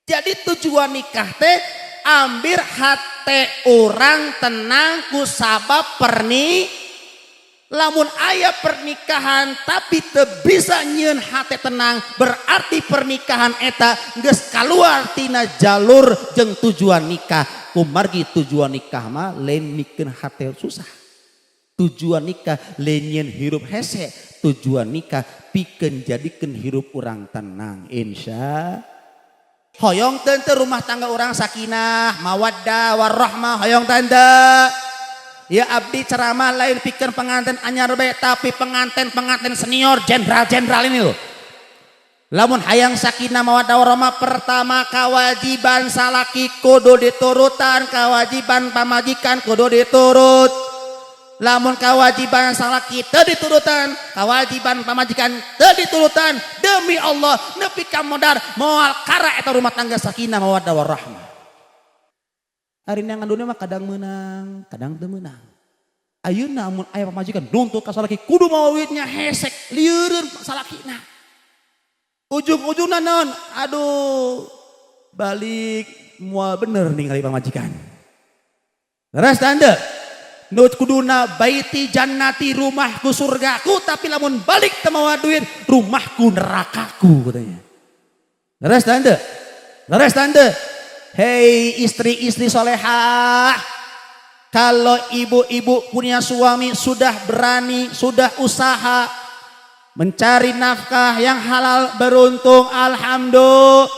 Jadi tujuan nikah teh ambil hati orang tenang ku sabab lamun aya pernikahan tapi teu bisa nyieun hati tenang, berarti pernikahan eta geus kaluar tina jalur jeung tujuan nikah. Kumargi tujuan nikah mah lain mikeun hati susah. Tujuan nikah lain nyieun hirup hese. Tujuan nikah pikeun jadikeun hirup urang tenang. Insya hoyong tante rumah tangga orang sakinah mawaddah warahmah hoyong tante. Ya abdi ceramah lain pikir pengantin anyar bae, tapi pengantin senior jenderal ini loh. Lamun hayang sakinah mawaddah warahmah, pertama kewajiban salaki kudu diturutan, kewajiban pamajikan kudu diturut. Lamun kewajiban salaki teu diturutan, kewajiban pamajikan teu diturutan, demi Allah nepi ka modar moal kara eta rumah tangga sakinah mawaddah warahmah. Hari yang ngandungnya mah kadang menang, kadang teu menang. Ayeuna mun aya pamajikan nuntut ka salaki kudu mawa duitnya hesek lieureun salakina. Ujung-ujungna naon? Aduh, balik moal bener ningali pamajikan. Leres tanda. Nu kuduna baiti jannati rumahku surgaku, tapi lamun balik teu mawa duit rumahku nerakaku katanya. Leres tanda. Leres tanda. Hei istri-istri solehah, kalau ibu-ibu punya suami sudah berani, sudah usaha mencari nafkah yang halal beruntung, alhamdulillah.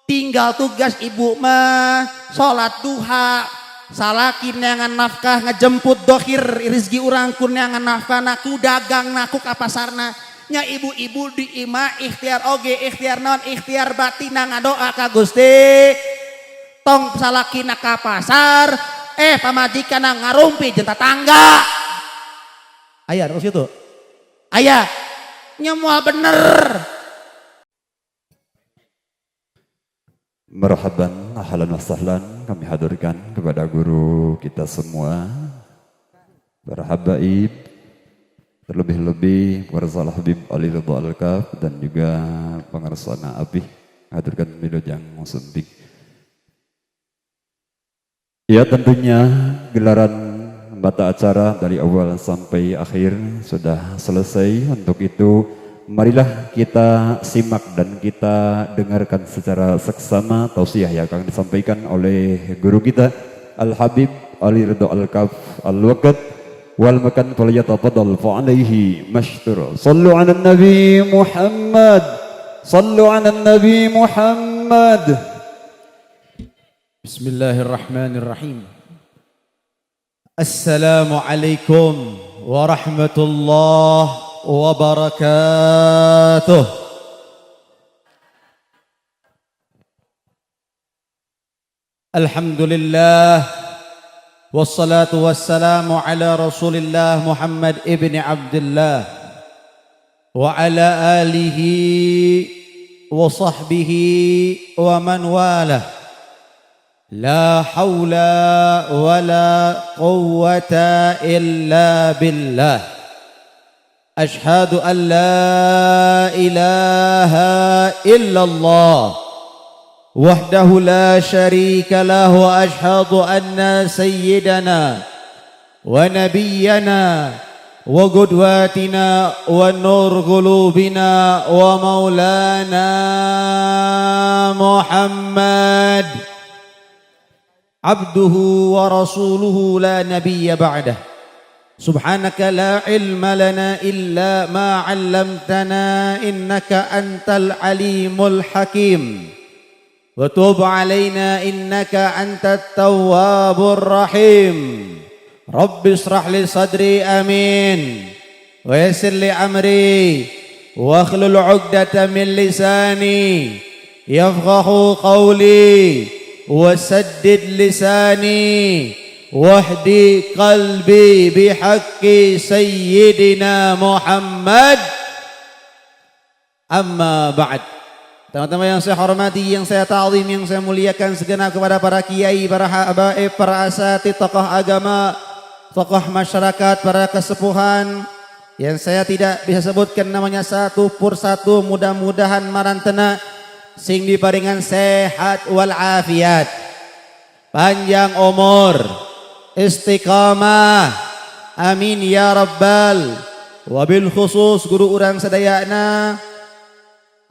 Tinggal tugas ibu mah sholat duha, salaki neangan nafkah ngejemput dohir rezeki urang ku neangan nafkah naku dagang naku ka pasarna. Nya ibu-ibu di imah ikhtiar oge, ikhtiar non ikhtiar batina ngadoa ka Gusti. Tong salakina ka pasar, pamajikan ngarumpi jeung tetangga. Aya terus itu. Aya. Nya moal bener. Marhaban, ahlan wa sahlan kami haturkan kepada guru kita semua, para habaib, terlebih-lebih Warzal Habib Ali Ridha Al-Kaf dan juga pengarsana Abih haturkan Wilujeng Sempik. Ya tentunya gelaran bata acara dari awal sampai akhir sudah selesai. Untuk itu marilah kita simak dan kita dengarkan secara seksama tausiah yang akan disampaikan oleh guru kita Al-Habib Ali Ridha Al-Kaf Al-Waqt wal makan falyatafaddal fa alaihi mashtur. Sallu ala nabi Muhammad, sallu ala nabi Muhammad. Bismillahirrahmanirrahim. Assalamualaikum warahmatullahi wabarakatuh. Alhamdulillah wassalatu wassalamu ala Rasulillah Muhammad ibn Abdullah wa ala alihi wa sahbihi wa man walah. La hawla wa la quwwata illa billah. Ashhadu an la ilaha illallah wahdahu la sharika lahu wa ashhadu anna sayyidana wa nabiyyana wa qudwatina wa nur qulubina wa maulana Muhammad abduhu wa rasuluhu la nabiyya ba'dah. Subhanaka la ilma lana illa ma 'allamtana innaka antal alimul hakim. Wa tub 'alaina innaka antat tawwabur rahim. Rabbi ishrah li sadri amin. Wa yassir li amri wa akhlul 'uqdatam min lisani yafqahu qawli. وسدد لساني واهدي قلبي بحق سيدنا محمد. Amma ba'd. Teman-teman yang saya hormati, yang saya ta'zim, yang saya muliakan segenap kepada para kiai, para habaib, para asatidz, tokoh agama, tokoh masyarakat, para kesepuhan yang saya tidak bisa sebutkan namanya satu persatu, mudah-mudahan marantena sing diparingan sehat wal afiat, panjang umur, istiqamah, amin ya rabbal. Wabil khusus guru urang sadayana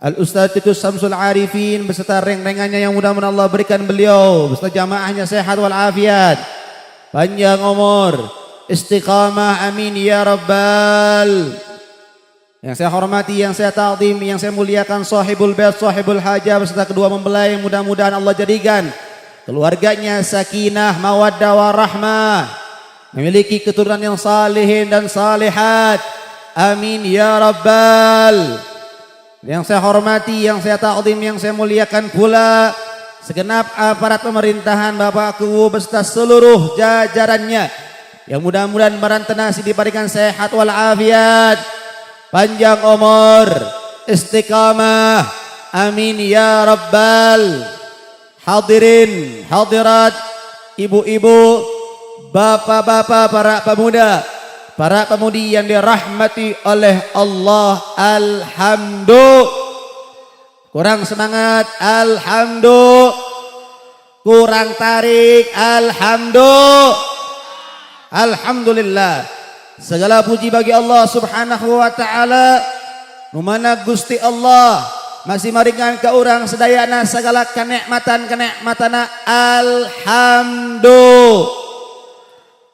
Al Ustaz Titus Samsul Arifin beserta reng-rengannya yang mudah-mudahan Allah berikan beliau beserta jamaahnya sehat wal afiat, panjang umur, istiqamah, amin ya rabbal. Yang saya hormati, yang saya ta'zim, yang saya muliakan sahibul bait, sahibul hajah beserta kedua mempelai yang mudah-mudahan Allah jadikan keluarganya sakinah, mawaddah warahmah, memiliki keturunan yang salihin dan salihat, amin ya rabbal. Yang saya hormati, yang saya ta'zim, yang saya muliakan pula segenap aparat pemerintahan Bapakku beserta seluruh jajarannya yang mudah-mudahan marantenasi diberikan sehat wal afiat, panjang umur, istiqamah, amin ya rabbal. Hadirin, hadirat, ibu-ibu, bapak-bapak, para pemuda, para pemudi yang dirahmati oleh Allah, alhamdulillah. Kurang semangat, alhamdulillah. Kurang tarik, alhamdulillah. Alhamdulillah. Segala puji bagi Allah subhanahu wa ta'ala, numana Gusti Allah masih maringan ke urang sedayana segala kenikmatan-kenikmatana, alhamdulillah.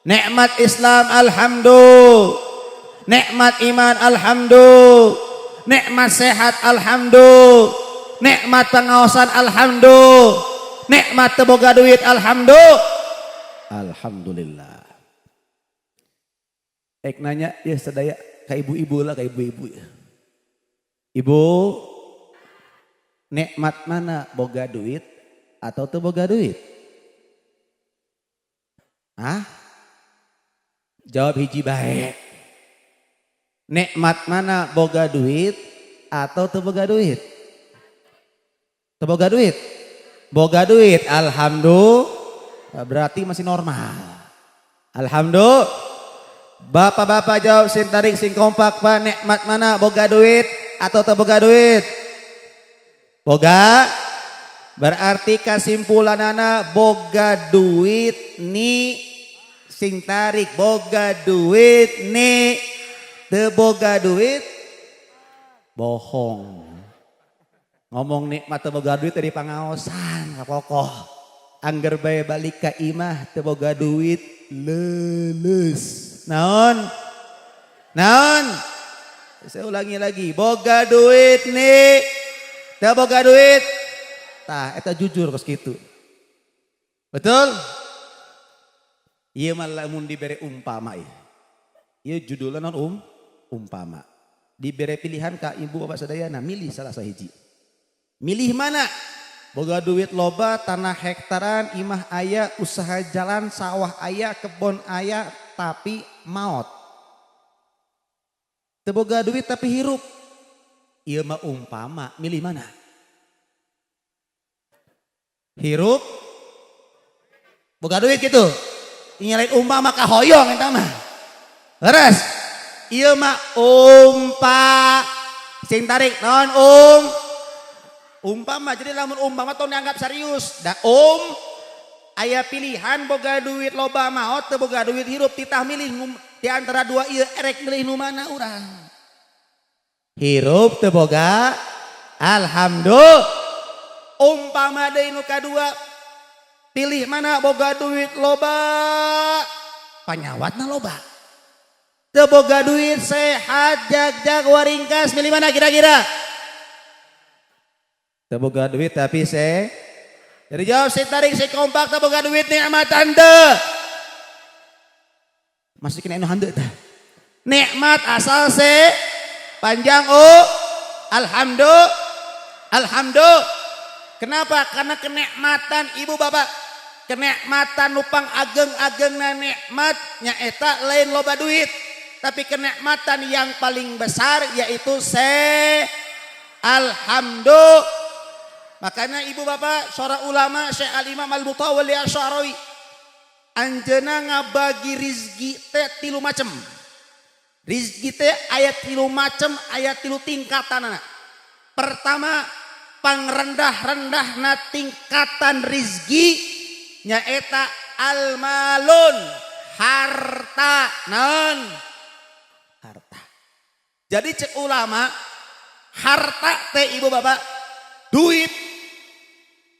Nikmat Islam alhamdulillah, nikmat iman alhamdulillah, nikmat sehat alhamdulillah, nikmat pengawasan alhamdulillah, nikmat teboga duit alhamdulillah. Alhamdulillah. Ek nanya ya sedaya ka ibu-ibu lah, ka ibu-ibu ya. Ibu, nikmat mana, boga duit atau teboga duit? Hah? Jawab hiji bae. Nikmat mana, boga duit atau teu boga duit? Teu boga duit. Boga duit, alhamdulillah. Berarti masih normal. Alhamdulillah. Bapak-bapak jawab sing tarik sing kompak, Pak. Nikmat mana, boga duit atau teu boga duit? Boga. Berarti kesimpulanana boga duit ni sing tarik, boga duit nih teu boga duit bohong. Ngomong nikmat teu boga duit dari pangaosan kapokoh. Angger bae balik ka imah teu boga duit leuleus. Naon? Saya ulangi lagi, boga duit nih teu boga duit. Tah eta jujur kos kitu. Betul? Ieu mah lamun dibere umpama ieu. Ieu judulna naon umpama. Dibere pilihan ka ibu bapak sadayana, milih salah sahiji. Milih mana? Boga duit loba, tanah hektaran, imah aya, usaha jalan, sawah aya, kebon aya, tapi maot. Teu boga duit tapi hirup. Ieu mah umpama, milih mana? Hirup boga duit gitu. Nyalain umpama kahoyong eta mah. Leres. Ieu mah sing tarik naon umpama. Jadi lamun umpama tong dianggap serius. Da aya pilihan boga duit loba maot teu boga duit hirup, titah milih di antara dua ieu erek milih nu mana urang. Hirup teu boga alhamdulillah. Umpama deui nu kadua, pilih mana, boga duit loba panyawatna loba, teu boga duit sehat jag waringkas, milih mana kira-kira? Teu boga duit tapi jadi jawab si tarik si kompak, teu boga duit nikmatan teu. Masukin anu handeu tah. Nikmat asal panjang alhamdulillah. Kenapa? Karena kenikmatan ibu bapak, kenikmatan nupang ageng-agengna nikmat nyaeta lain loba duit, tapi kenikmatan yang paling besar yaitu alhamdulillah. Makanya ibu bapak, seorang ulama Syekh Al-Imam Al-Mutawalli Asy'arawi, anjeunna ngabagi rizki teh 3 macem. Rizki teh aya 3 macem, aya 3 tingkatanana. Pertama, pangrendah-rendahna tingkatan rizki nyaeta almalun harta non harta. Jadi cek ulama harta teh ibu bapak duit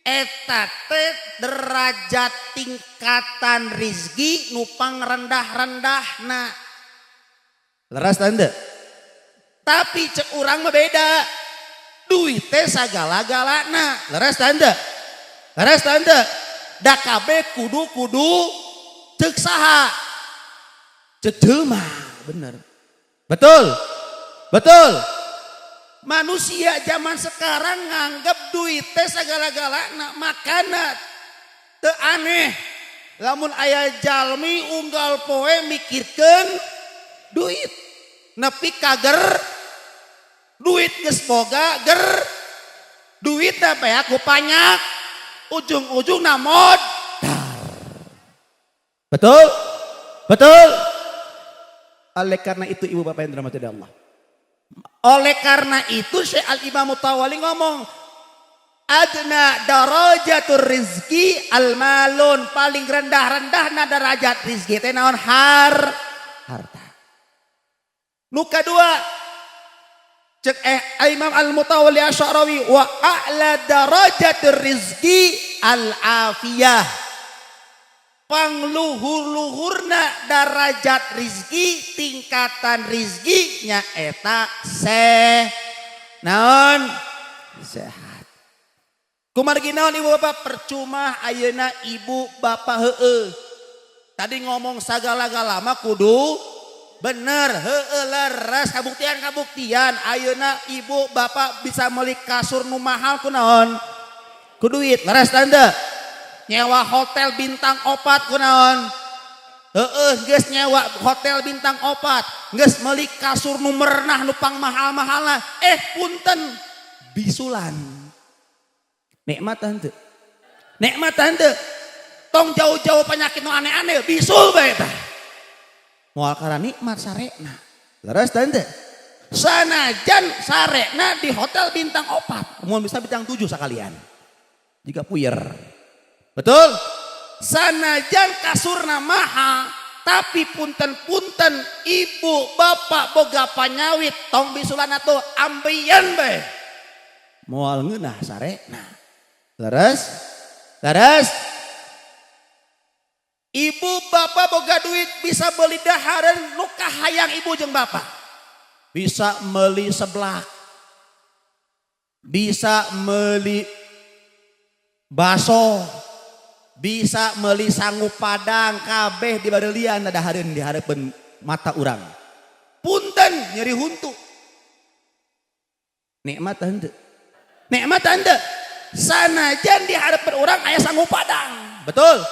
eta teh derajat tingkatan rizki nu pangrendah-rendahna. Leras tanda. Tapi cek urang mah beda. Duit teh sagala-galana. Leres tanda. Leres tanda. Da kabeh kudu cek saha. Cek jelema, bener. Betul. Betul. Manusia zaman sekarang nganggep duit teh sagala-galana, makana teu aneh. Lamun aya jalmi unggal poe mikirkeun duit. Nepi kager duit geus boga ger duit apa ya ku banyak ujung-ujung namod. Betul? Betul? Oleh karena itu ibu bapak yang dirahmati Allah. Oleh karena itu Syekh Al-Imam Mutawali ngomong adna darajatur rizki al-malun, paling rendah-rendahna derajat rizki teh naon harta. Nu kadua cek Imam Al-Mutawalli Asy'arawi wa a'la darajatir rizki al-afiyah, pangluhur-luhurna darajat rizki tingkatan rizki nyaeta naon sehat. Kumargi naon ibu bapak percuma ayeuna ibu bapak heueuh. Tadi ngomong sagala-gala mah kudu bener, leres kabuktian ayeuna ibu bapak bisa meuli kasur nu mahal kunaon? Ku duit, leres tanda. Nyewa hotel bintang 4 kunaon? Geus nyewa hotel bintang 4, geus meuli kasur nu merenah nu pang mahal-mahalna. Punten bisulan. Nikmat tante. Nikmat tante. Tong jauh-jauh penyakit nu aneh-aneh bisul bae tah. Moal karena nikmat sarekna. Leres tante. Sanajan sarekna di hotel bintang 4, mau bisa bintang 7 sekalian. Jika puyer. Betul? Sanajan kasurna mahal, tapi punten-punten ibu bapak boga panyawit tong bisulan atuh ambeien bae. Moal ngeunah sarekna. Leres? Leres? Ibu bapak boga duit bisa beli dahareun nu kahayang ibu jeung bapak. Bisa meuli seblak. Bisa meuli baso. Bisa meuli sangu padang kabeh di bareulieun dahareun di hareupeun mata urang. Punten nyeri huntu. Nikmat henteu. Nikmat henteu. Sanajan di hareupeun urang aya sangu padang. Betul?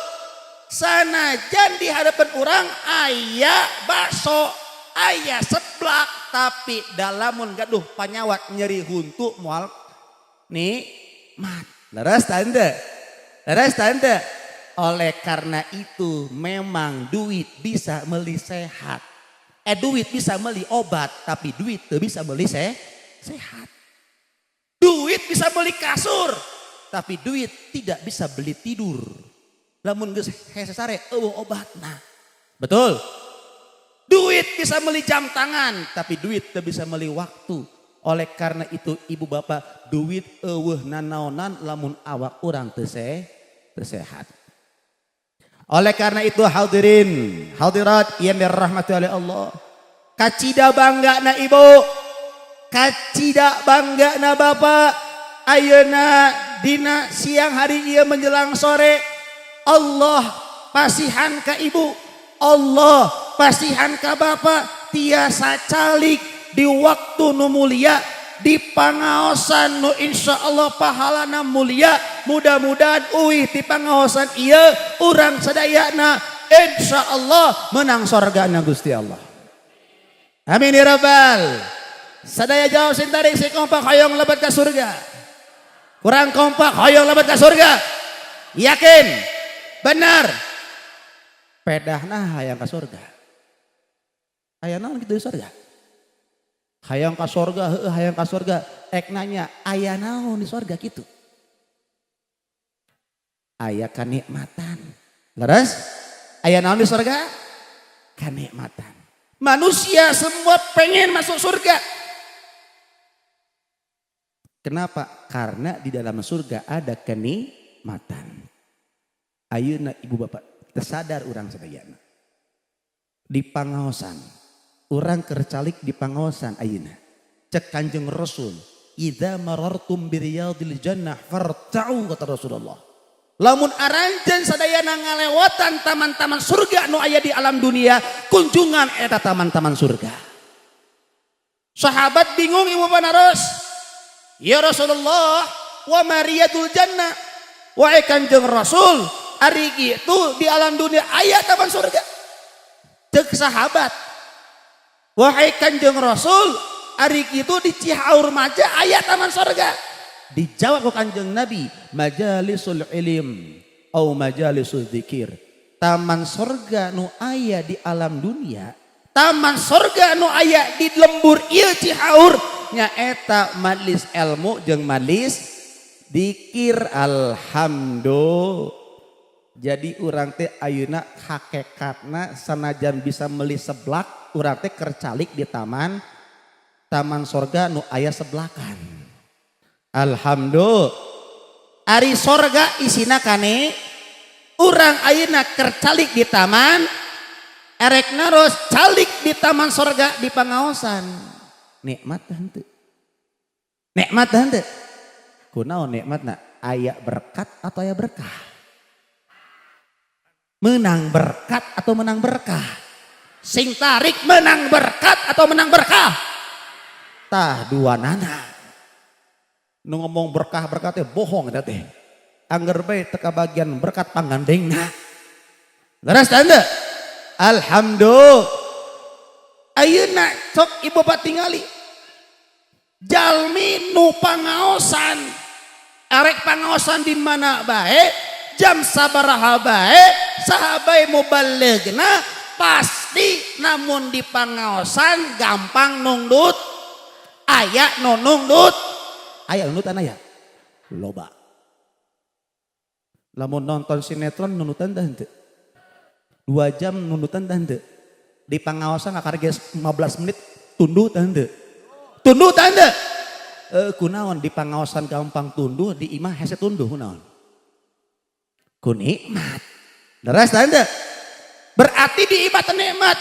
Sanajan di hadapan orang aya bakso, aya seblak, tapi dalamun gaduh panyawat nyeri huntu moal nikmat. Leres tanda. Leres tanda. Oleh karena itu memang duit bisa meuli sehat. Duit bisa meuli obat, tapi duit teu bisa meuli sehat. Duit bisa beli kasur, tapi duit tidak bisa beli tidur. Lamun geus hese sare eueuh obatna. Betul? Duit bisa beli jam tangan, tapi duit teu bisa beli waktu. Oleh karena itu ibu bapak, duit eueuh nanaonan lamun awak urang teu sehat. Oleh karena itu hadirin, hadirat yang dirahmati oleh Allah, kacida banggana ibu, kacida banggana bapak, ayeuna dina siang hari ieu menjelang sore, Allah pasihan ka ibu, Allah pasihan ka bapak, tiasa calik di waktu nu mulia, di pangaosan nu insyaallah pahalana mulia. Mudah-mudahan uih di pangaosan ieu urang sadayana insyaallah menang sorgana Gusti Allah. Amin ya rabbal. Sadaya jawab sintari si kompak hoyong lebat ka surga. Kurang kompak hoyong lebat ka surga. Yakin? Benar. Pedahna hayang ka surga. Aya naon kitu di surga? Hayang ka surga, heueuh hayang ka surga. Ek nanya, aya naon di surga gitu? Aya kanikmatan. Leres? Aya naon di surga? Kanikmatan. Manusia semua pengen masuk surga. Kenapa? Karena di dalam surga ada kenikmatan. Ayeuna ibu bapak, tersadar orang sadayana. Di pangaosan, orang kercalik di pangaosan ayeuna. Cek Kanjeng Rasul, idza marartum biriyadil jannah farta'u, kata Rasulullah. Lamun aranjeun sadayana ngalewatan taman-taman surga nu aya di alam dunia, kunjungan eta taman-taman surga. Sahabat bingung ibu panaros. Ya Rasulullah, wa mariyadul jannah. Wahai Kanjeng Rasul, ari itu di alam dunia aya taman surga. Cek sahabat, wahai Kanjeng Rasul, ari itu di Cihaur Maja aya taman surga. Dijawab ku Kanjeng Nabi, majalisul ilim au majalisul dzikir. Taman surga nu aya di alam dunia, taman surga nu aya di lembur ieu Cihaur nyaeta majlis ilmu jeung majlis dzikir. Alhamdulillah. Jadi urang teh ayeuna hakekatna sanajan bisa meuli seblak, urang teh kercalik di taman surga nu aya seblakan. Alhamdulillah. Ari surga isina kane, urang ayeuna kercalik di taman, erek naros calik di taman surga di pangaosan. Nikmat henteu. Nikmat henteu. Kunaon nikmatna? Aya berkat atau aya berkah? Menang berkat atau menang berkah? Sing tarik menang berkat atau menang berkah? Tah dua nana. Nu ngomong berkah-berkah teh bohong eta teh. Angger bae teu kabagian berkat panggandengna. Leres tanda? Alhamdulillah. Ayeuna sok ibu bapak tingali. Jalmi nu pangaosan, arek pangaosan di mana bae, jam sabaraha bae, sahabai mubaligna pasti namun di pangaosan gampang nungdut, aya nu nungdut, aya nungdutan aya, loba. Lamun nonton sinetron nundutan tah henteu, 2 jam nundutan tah henteu, di pangaosan ngakarge 15 menit tunduh tah henteu. Tunduh tanda. Kunaon di pangaosan gampang tunduh, di imah hese tunduh kunaon. Kunikmat. Leres tanda. Berarti di imah teh nikmat.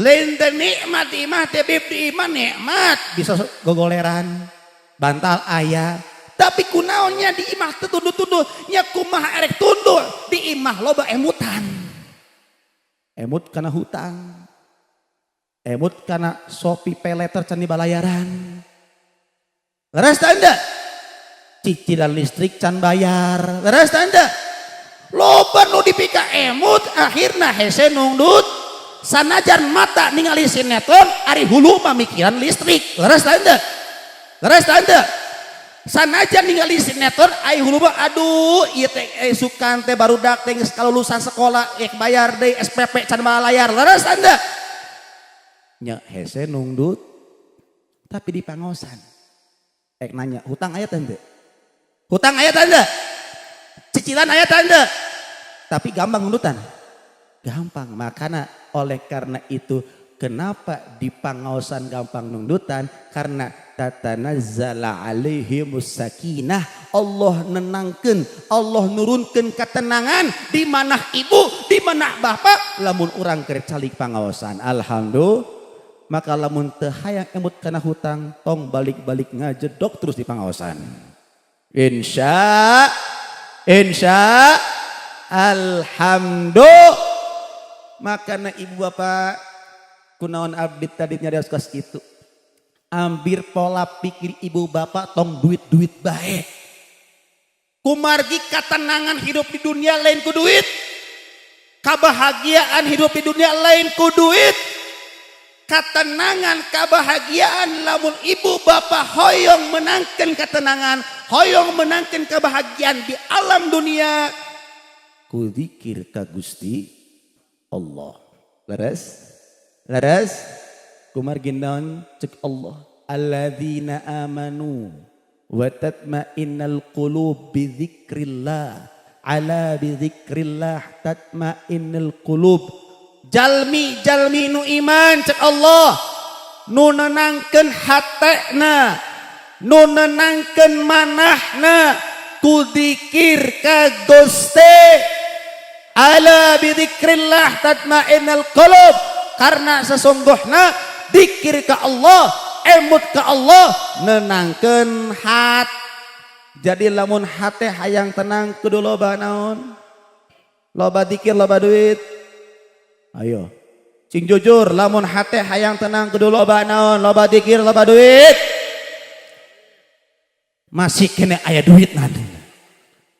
Lain teh nikmat di imah teh bib di imah nikmat. Bisa gogoleran, bantal aya. Tapi kunaonnya di imah teh tunduh-tunduh, nya kumaha erek tunduh, di imah loba emutan. Emut kana hutang. Emut karena Shopee peleter can di balayaran. Leres tanda. Cicilan listrik can bayar. Leres tanda. Loba nu dipika emut akhirna hese nungdut. Sanajan mata ningali sinetron ari hulu pamikiran listrik. Leres tanda. Leres tanda. Sanajan ningali sinetron ai hulu mah aduh ieu teh sukan teh barudak teh geus kalulusan sekolah bayar deui SPP can balayar. Leres tanda. Nya hese nungdut tapi di pangosan. Ek nanya hutang aya tanda? Hutang aya tanda? Cicilan aya tanda? Tapi gampang nungdutan? Gampang. Makanya oleh karena itu kenapa di pangosan gampang nungdutan? Karena tatanazzala alaihimus sakinah. Allah nenangkeun, Allah nurunkeun ketenangan di mana ibu, di mana bapak lamun urang keur calik pangaosan. Alhamdulillah. Maka lamun teu hayang emut kana hutang tong balik-balik ngajedok terus di pangaosan. Insya alhamdulillah. Makana ibu bapak kunaon abdi tadi nyarios kos kitu. Ambir pola pikir ibu bapak tong duit-duit bae. Kumargi ketenangan hidup di dunia lain ku duit. Kebahagiaan hidup di dunia lain ku duit. Ketenangan, kebahagiaan lamun ibu bapak hoyong menangkan ketenangan, hoyong menangkan kebahagiaan di alam dunia. Ku zikir ka Gusti Allah. Leres? Leres? Kumargi naon cek Allah. alladzina amanu wa tatma'innal qulub bi dzikrillah ala bi dzikrillah tatma'innal qulub. Jalmi nu iman cek Allah nu nenangkeun hatena nu nenangkeun manahna ku dzikir ka Gusti. Ala bi dzikrillah tatma'innal qulub, karena sesungguhnya dzikir ka Allah, emut ka Allah nenangkeun hat. Jadi lamun hate hayang tenang kudu loba naon? Loba dzikir, loba duit. Ayo. Cing jujur, lamun hate hayang tenang kudu loba naon? Loba dzikir, loba duit. Masih kena aya duit nanti.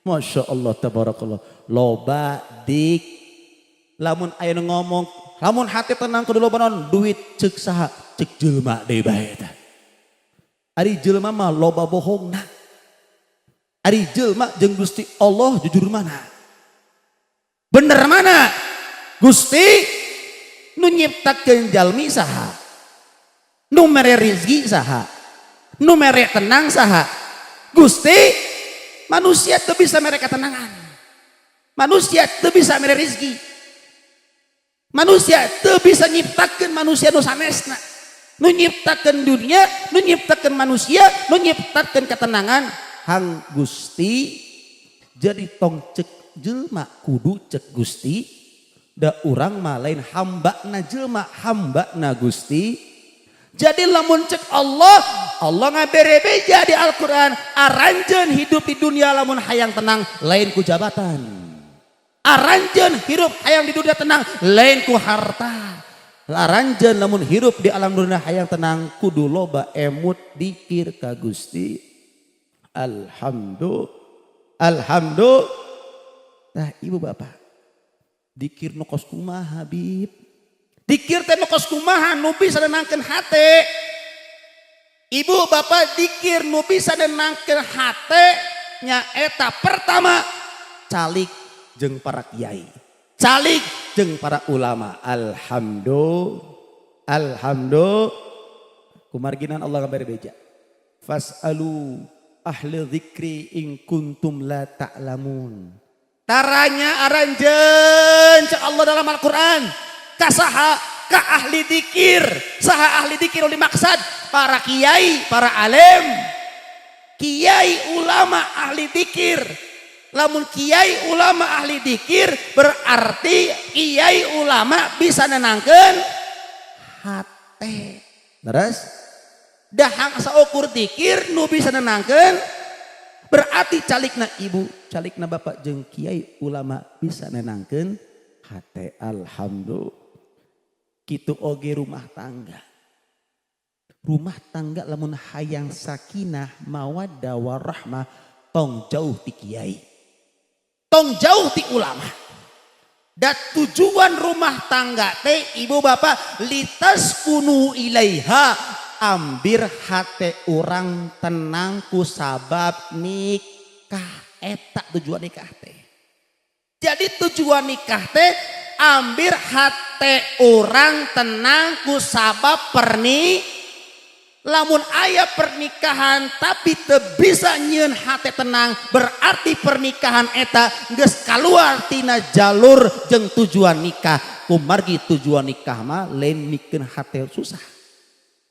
Masya Allah tabarakallah. Loba dik. Lamun aya nu ngomong, lamun hati tenang kudu loba naon? Duit ceuk saha? Ceuk jelema deui bae eta. Ari jelema mah loba bohongna. Ari jelema jeung Gusti Allah jujur mana? Bener mana? Gusti nu nyiptakeun jalmi saha? Nu mere rezeki saha? Nu mere tenang saha? Gusti. Manusia teu bisa mere ketenangan. Manusia teu bisa mere rezeki. Manusia teu bisa nyiptakeun manusia nu sanesna. Nu nyiptakeun dunia, nu nyiptakeun manusia, nu nyiptakeun ketenangan hang Gusti. Jadi tong cek jelema kudu cek Gusti. Da urang mah lain hambana jelema, hambana Gusti. Jadi lamun cek Allah, Allah ngabere beja di Al-Quran. Aranjeun hidup di dunia lamun hayang tenang, lain ku jabatan. Aranjeun hidup hayang di dunia tenang, lain ku harta. Aranjeun lamun hidup di alam dunia hayang tenang, kudu loba emut dikir ka Gusti. Alhamdulillah. Nah ibu bapak, dikir nu kos kumaha Habib? Dikir teh nu kos kumaha nu bisa nenangkeun hate. Ibu bapak, dikir nu bisa nenangkeun hate nyaeta pertama calik jeung para kiai, calik jeung para ulama. Alhamdulillah. Kumarginan Allah ngabere beja. Fas'alu ahli dzikri in kuntum la ta'lamun. Taranya aranjeun cek Allah dalam Al-Qur'an. Kasaha ka ahli dikir. Saha ahli dikir dimaksud? Para kiai, para alim. Kiai ulama ahli dikir. Lamun kiai ulama ahli dikir berarti kiai ulama bisa nenangkeun hate. Terus dahang saukur dikir nu bisa nenangkeun berarti calikna ibu, calikna bapak jeung kiai ulama bisa nenangkeun hate. Alhamdulillah. Kitu oge rumah tangga. Rumah tangga lamun hayang sakinah mawaddah warahmah tong jauh ti kiai. Tong jauh ti ulama. Dan tujuan rumah tangga teh ibu bapak litas kunu ilaiha, ambir hate orang tenang ku sabab nikah. Eta tujuan nikah teh. Jadi tujuan nikah teh ambir hate orang tenang ku sabab lamun aya pernikahan tapi teu bisa nyieun hate tenang berarti pernikahan eta geus kaluar tina jalur jeung tujuan nikah. Kumargi tujuan nikah mah lain mikeun hate susah.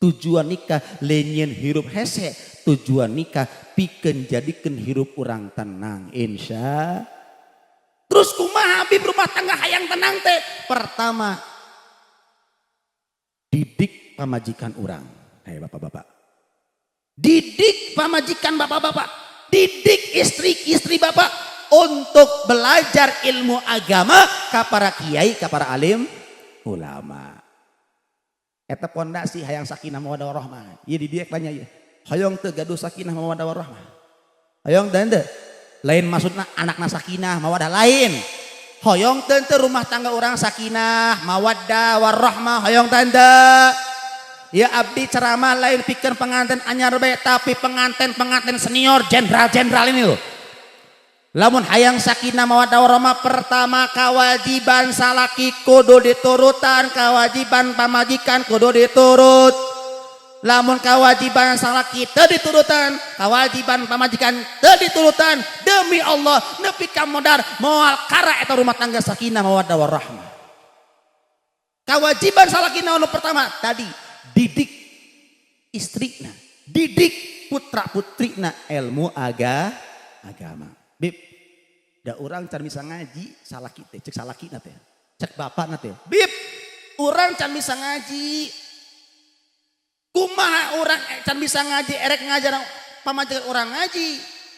Tujuan nikah lain nyieun hirup hese. Tujuan nikah pikeun jadikeun hirup urang tenang insya. Terus kumaha Habib rumah tangga hayang tenang teh? Pertama, didik pamajikan urang. Hei bapak-bapak. Didik pamajikan bapak-bapak. Didik istri-istri bapak untuk belajar ilmu agama ka para kiai, ka para alim ulama. Eta pondasi hayang sakinah mawaddah warahmah. Ieu di dieu tanya ieu. Hayang teu gaduh sakinah mawaddah warahmah. Hayang teu lain maksudna anakna sakinah mawaddah lain. Hoyong tante rumah tangga orang sakinah mawaddah warahmah. Hoyong tante ya abdi ceramah lain pikir pengantin anyar bae tapi pengantin senior jenderal ini loh. Lamun hayang sakinah mawaddah warahmah pertama kewajiban salaki kudu diturutan, kewajiban pamajikan kudu diturut. lamun kewajiban salaki teu diturutan, kewajiban pamajikan teu diturutan, demi Allah nepi ka modal moal kara eta rumah tangga sakinah mawaddah warahmah. Kewajiban salakina anu pertama tadi didik istrina, didik putra putrina ilmu agama. Bib, da urang can bisa ngaji salaki teh, cek salakina teh, cek bapakna teh. Bib, urang can bisa ngaji. Kumaha orang can bisa ngaji erek ngajar pamajikan orang ngaji.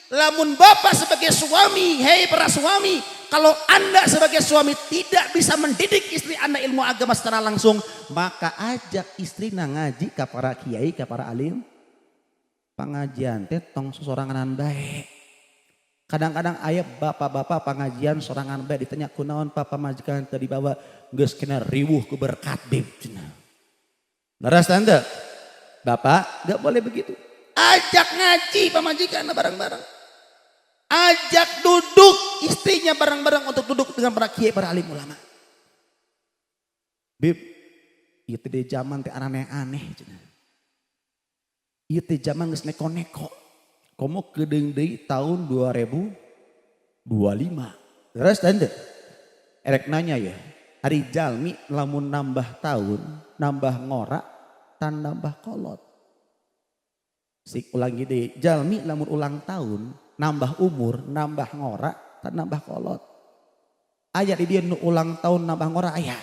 Lamun bapak sebagai suami, hei para suami, kalau anda sebagai suami tidak bisa mendidik istri anda ilmu agama secara langsung, maka ajak istri ngaji ka para kiai, ka para alim. Pengajian teh tong soranganan bae. Kadang-kadang aya bapak-bapak pengajian sorangan bae ditanya kunaon papa majikan tadi bawa geus kena riwuh ku berkat bib cenah. Laras tanda. Bapak gak boleh begitu. Ajak ngaji pamajikan bareng-bareng. Ajak duduk istrinya bareng-bareng untuk duduk dengan para kiai, para alim ulama. Bib, itu di zaman teh aneh-aneh. Itu di zaman geus neko-neko. Komo kedeung deui tahun 2025. Terus tanda. Erek nanya ya. Ari jalmi lamun nambah tahun, nambah ngorak, tan nambah kolot. Sik ulang gede, jalmi lamun ulang tahun, nambah umur, nambah ngorak, tan nambah kolot. Aya di dia nu ulang tahun nambah ngorak aya.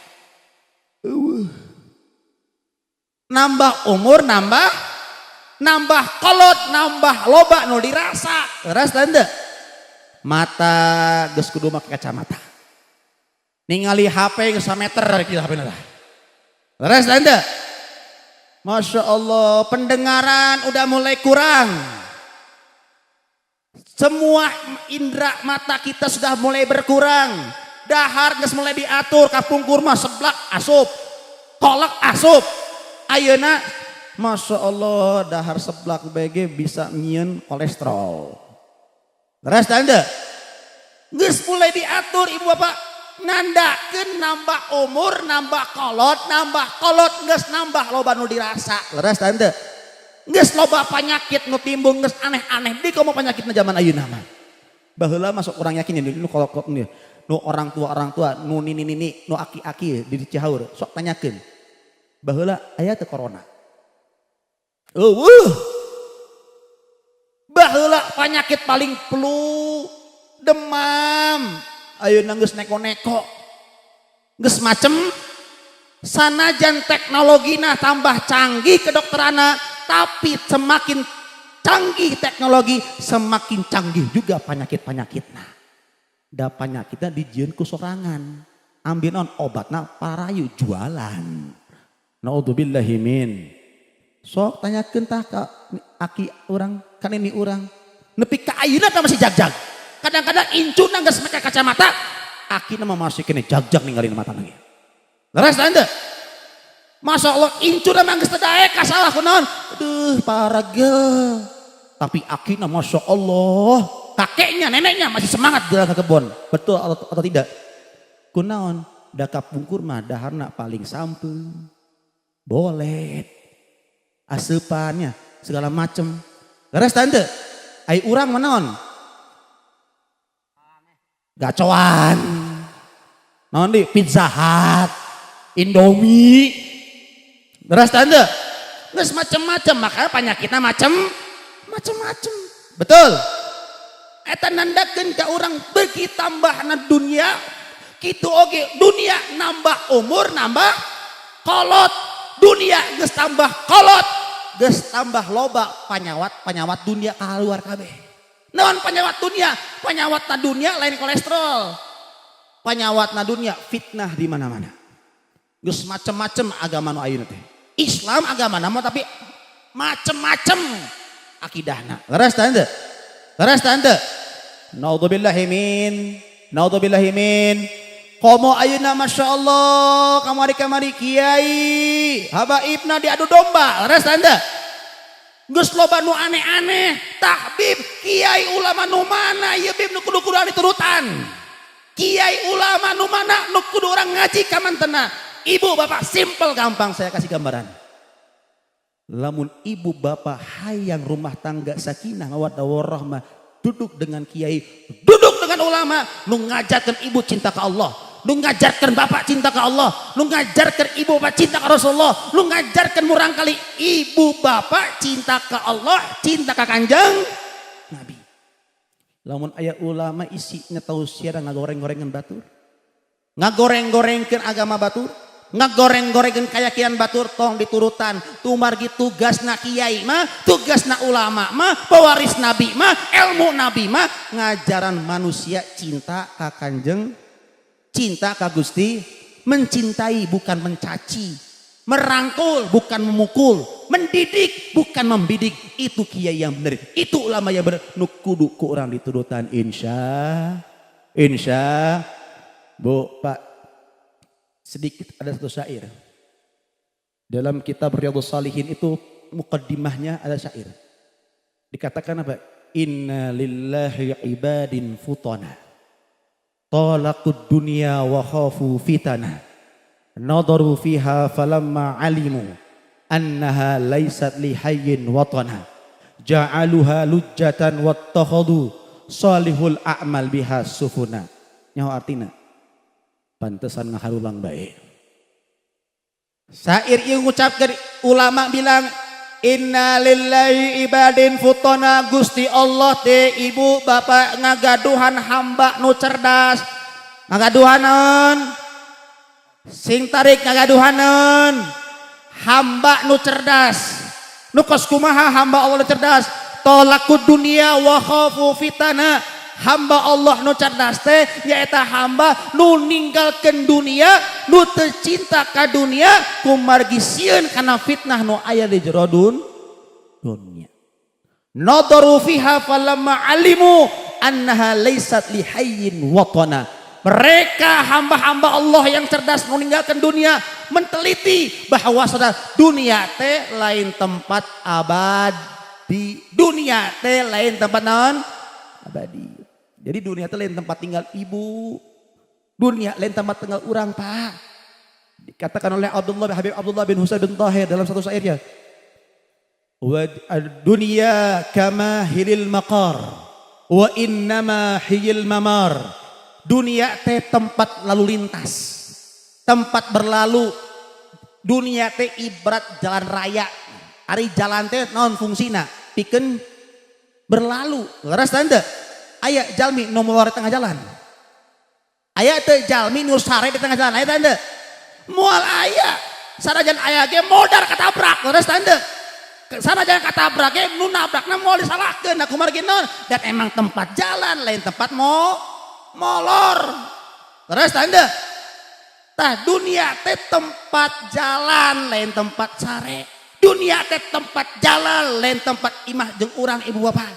Nambah umur, nambah kolot, nambah loba nu dirasa. Teras tanda. Mata geus kudu make kacamata. Ningali HP geus 1 meter dari kita HP na. Teras tanda. Masya Allah, pendengaran udah mulai kurang. Semua indera mata kita sudah mulai berkurang. Dahar geus mulai diatur, kapungkur mah seblak asup, kolak asup. Ayeuna Masya Allah dahar seblak BG bisa nyieun kolesterol. Terus tanda, geus mulai diatur ibu bapak. Nandakeun nambah umur, nambah kolot geus nambah loba nu dirasa. Leres tanda. Geus loba penyakit nu timbul geus aneh-aneh. Di komo penyakitna zaman ayeuna mah. Baheula masuk orang yakin nu kolot nu orang tua, nu nini, nu aki-aki di Cihaur. Sok tanyakeun. Baheula aya teu corona. Baheula penyakit paling flu, demam. Ayeuna geus neko-neko. Geus macem sanajan teknologina tambah canggih kedokterana, tapi semakin canggih teknologi semakin canggih juga penyakit-penyakitna. Da penyakitna dijieun ku sorangan. Ambilon obatna parayu jualan. Naudzubillahi min. Sok tanyakeun tah ka aki urang, kan ini urang. Nepi ka ayeuna tah masih jagjag. Kadang-kadang incuna geus make kacamata, akina mah masih kene jagjag ninggalin mata lagi. Leres tanda. Masya Allah incuna mah geus teu daek kasalah kunaon. Aduh paragel. Tapi akina Masya Allah, kakeknya, neneknya masih semangat jalan ke kebun. Betul atau tidak? Kunaon? Da kapungkur mah daharna paling sampun. Boleh. Asupannya segala macem. Leres tanda. Ai urang manaon? Gacoan, naon di Pizza Hut, Indomie, beras tanda, geus macem-macem, makanya penyakitnya macem-macem, betul. Eta nandakeun ka urang beuki tambahna dunia, kitu oge dunia nambah umur nambah kolot, dunia geus tambah kolot, geus tambah loba panyawat dunia kaluar kabeh. Naon penyawat dunia? Penyawatna dunia lain kolesterol. Penyawatna dunia fitnah di mana-mana. Geus macem-macem agama nu ayeuna teh. Islam agama nama tapi macem-macem akidahna. Leres tanda. Leres tanda. Naudzubillahi min. Komo ayeuna Masya Allah kamari-kamari kiai. Habaibna diadu domba. Leres tanda. Geus loba nu aneh-aneh, tahbib kiai ulama nu mana ieu bib nu kudu diturutan. Kiai ulama nu mana nu kudu urang ngaji ka mantenna. Ibu bapak simple gampang saya kasih gambaran. Lamun ibu bapak hayang rumah tangga sakinah mawaddah warahmah, duduk dengan kiai, duduk dengan ulama, nu ngajarkan ibu cinta ke Allah, nu ngajarkan bapak cinta ke Allah, nu ngajarkan ibu bapak cinta ke Rasulullah, nu ngajarkan murang kali ibu bapak cinta ke Allah, cinta ke Kanjeng Nabi. Lamun aya ulama isinya tausiah ngagoreng-gorengan batur, ngagoreng-gorengkeun agama batur, ngagoreng-gorengkeun keyakinan batur, tong diturutan. Tumargi tugasna kiai mah, tugasna ulama mah, pewaris nabi mah, ilmu nabi mah ngajaran manusia cinta ka Kanjeng, cinta ka Gusti, mencintai bukan mencaci, merangkul bukan memukul, mendidik bukan membidik. Itu kiai yang benar, itu ulama yang benar. Nu kudu ku urang diturutan insya Bu Pak, sedikit ada satu syair dalam kitab Riyadhus Shalihin, itu mukaddimahnya ada syair dikatakan apa? Inna lillahi ibadin futana talaqud dunya wa khafu fitana nadaru fiha falamma alimu annaha laysat li hayyin watana ja'aluha lujjatan wattakhadu salihul a'mal biha sufuna. Nyaho artina pantesan ngaharulang bae. Syair ieu ngucapkeun ulama bilang inna lillahi ibadin futana, Gusti Allah teh ibu bapak ngagaduhan hamba nu cerdas, ngagaduhaneun sing tarik ngagaduhaneun hamba nu cerdas, nu kos kumaha hamba Allah nu cerdas, tolakud dunia wa khafu fitana, hamba Allah nu cerdas teh nyaeta hamba nu ninggalkeun dunia, nu teu cinta ka dunia kumargi sieun kana fitnah nu aya di jero dunya. Nadaru fiha falamma alimu annaha laysat li hayyin watana. Mereka hamba-hamba Allah yang cerdas meninggalkan dunia, menteliti bahwa saudara dunia teh lain tempat abadi, dunia teh lain tempat non abadi. Jadi dunia teh lain tempat tinggal ibu, dunia lain tempat tinggal orang Pak. Dikatakan oleh Habib Abdullah bin Husain bin Tahir dalam satu syairnya, wa dunia kama hilil maqar wa innama hiyil mamar. Dunia teh tempat lalu lintas, tempat berlalu. Dunia teh ibarat jalan raya, ari jalan teh naon fungsina pikeun berlalu. Leres tanda aya jalmi nu moal di tengah jalan, aya teh jalmi nu sare di tengah jalan, aya tanda moal aya sanajan aya ge modar katabrak. Leres tanda sanajan katabrak ge nu nabrakna moal disalahkeun aku margi naon, dan emang tempat jalan lain tempat molor. Terus tanda tah dunia teh tempat jalan lain tempat sare, dunia teh tempat jalan lain tempat imah jeung urang ibu bapak.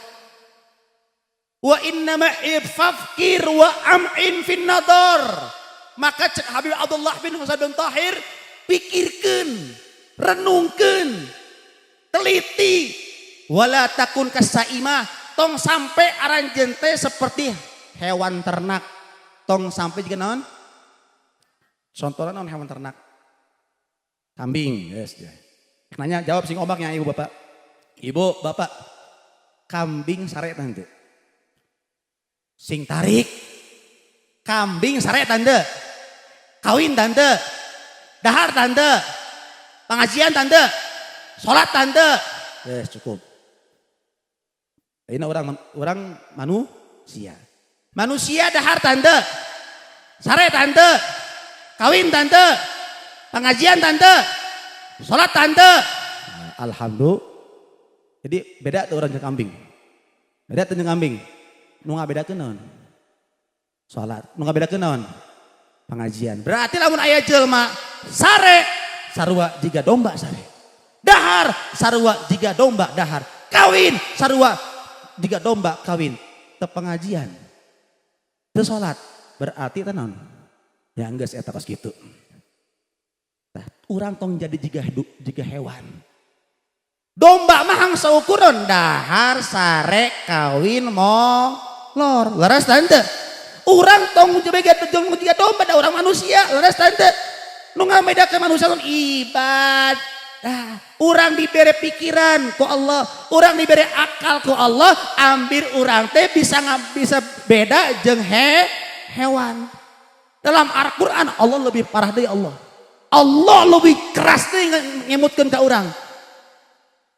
Wa innama ifafkir wa am'in fin nadar. Maka cek Habib Abdullah bin Husain bin Tahir, pikirkeun, renungkeun, teliti, wala takun kasaimah, tong sampai aranjeun teh seperti hewan ternak, tong sampai juga naon? Contohnya naon hewan ternak? Kambing, yes. Nanya jawab sing omaknya ibu bapak. Ibu bapak, kambing sare tante. Sing tarik, kambing sare tante. Kawin tante, dahar tante, pengajian tante, sholat tante. Yes cukup. Ini orang manusia. Manusia dahar tante, sare tante, kawin tante, pengajian tante, sholat tante. Alhamdulillah. Jadi beda tuh orang jeung kambing. Beda tuh jeung kambing. Nu ngabedakeun naon? Sholat. Nu ngabedakeun naon? Pengajian. Berarti lamun aya jelema sare sarua jiga domba sare. Dahar sarua jiga domba dahar. Kawin sarua jiga domba kawin. Teu pengajian. Teu salat, berarti teh naon? Ya geus eta kos kitu. Tah, urang tong jadi jiga hewan. Domba mah hangsa ukuran dahar, sare, kawin, molor. Leres tante. Urang tong jiga domba da urang manusia. Leres tante. Nu ngabedakeun manusia tong Orang diberi pikiran ku Allah, orang diberi akal ku Allah, ambil orang teh bisa beda jeung hewan. Dalam Al-Qur'an Allah lebih parah dari Allah. Allah lebih keras deui ngemutkeun ka urang.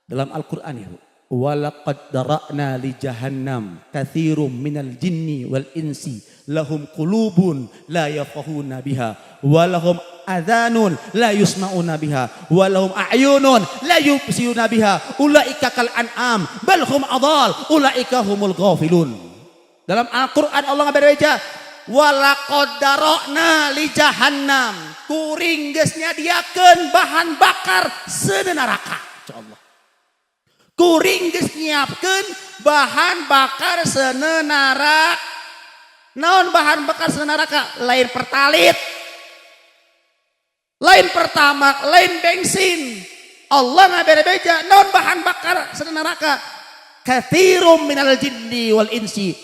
Dalam Al-Qur'an ya. Walaqad dara'na li jahannam katsirum minal jinni wal insi lahum qulubun la yafqahuna biha wa lahum adhanun la yusma'una biha wa lahum a'yunun la yubsiruna biha ulaika kal an'am bal hum adall ulaika humul ghafilun. Dalam Al-Qur'an Allah ngabereja walaqad dara'na li jahannam kuring geus nyadiakeun bahan bakar seuneu neraka. Insyaallah. Kuring geus nyiapkeun bahan bakar seuneu neraka. Naon bahan bakar seuneu neraka? Lain pertalit, lain pertamax, lain bensin. Allah ngabere-beja naon bahan bakar seuneu neraka? Katsirum minal jinni wal insi.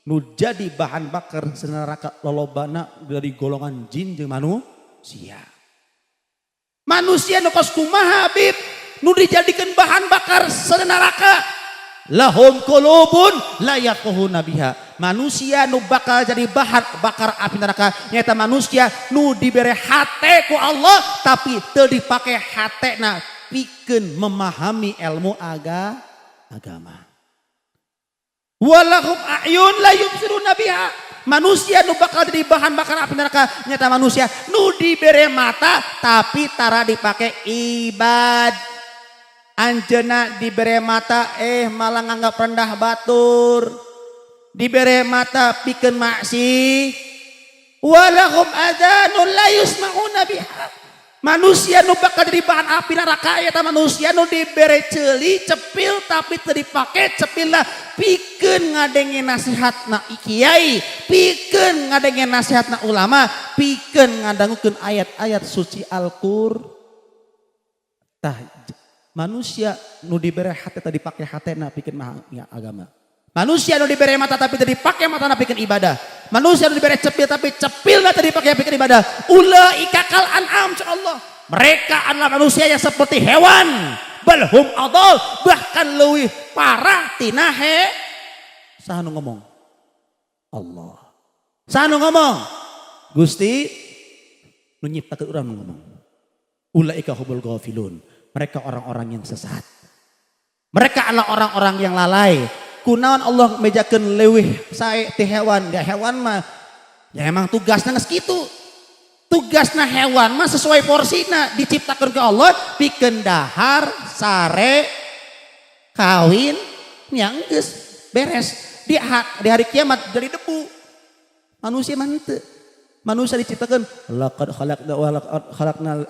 Nu jadi bahan bakar seuneu neraka lolobana dari golongan jin jeung manusia. Manusia nu kos kumaha Habib? Nu dijadikan bahan bakar seuneu neraka. Lahum qulubun la yafqahuna biha. Manusia nu bakal jadi bahan bakar api neraka nyata manusia nu diberi hate ku Allah tapi teu dipake hatena pikeun memahami ilmu agama. Walahum a'yun la yubsiruna biha. Manusia nu bakal jadi bahan bakar api neraka nyata manusia nu diberi mata tapi tara dipake ibadah. Anjeuna diberi mata malah nganggap rendah batur, diberi mata pikeun maksi. Walahum adzanun la yusma'una biha. Manusia nu bakal jadi bahan api neraka eta manusia nu diberi ceuli cepil tapi teu dipake cepilna pikeun ngadengen nasihatna kiai, pikeun ngadengen nasihatna ulama, pikeun ngadangukeun ayat-ayat suci Al-Qur'an. Manusia nu diberi hati tadi pakai hatena bikin agama. Manusia nu diberi mata tapi tadi pakai mata bikin ibadah. Manusia nu diberi cepil tapi cepilna tadi pakai bikin ibadah. Ulaika kal an'am Allah. Mereka adalah manusia yang seperti hewan. Balhum adall bahkan leuwih parah tina saha nu ngomong? Allah. Saha nu ngomong? Gusti nu nyiptakeun urang nu ngomong. Ulaika humul ghafilun. Mereka orang-orang yang sesat. Mereka adalah orang-orang yang lalai. Kunaon Allah mejakeun leuwih sae ti hewan. Ya hewan mah ya emang tugasna geus kitu. Tugasna hewan mah sesuai porsina diciptakeun ke Allah pikeun dahar, sare, kawin, nya geus beres. Di hari kiamat jadi debu. Manusia mah henteu. Manusia diciptakeun laqad khalaqnal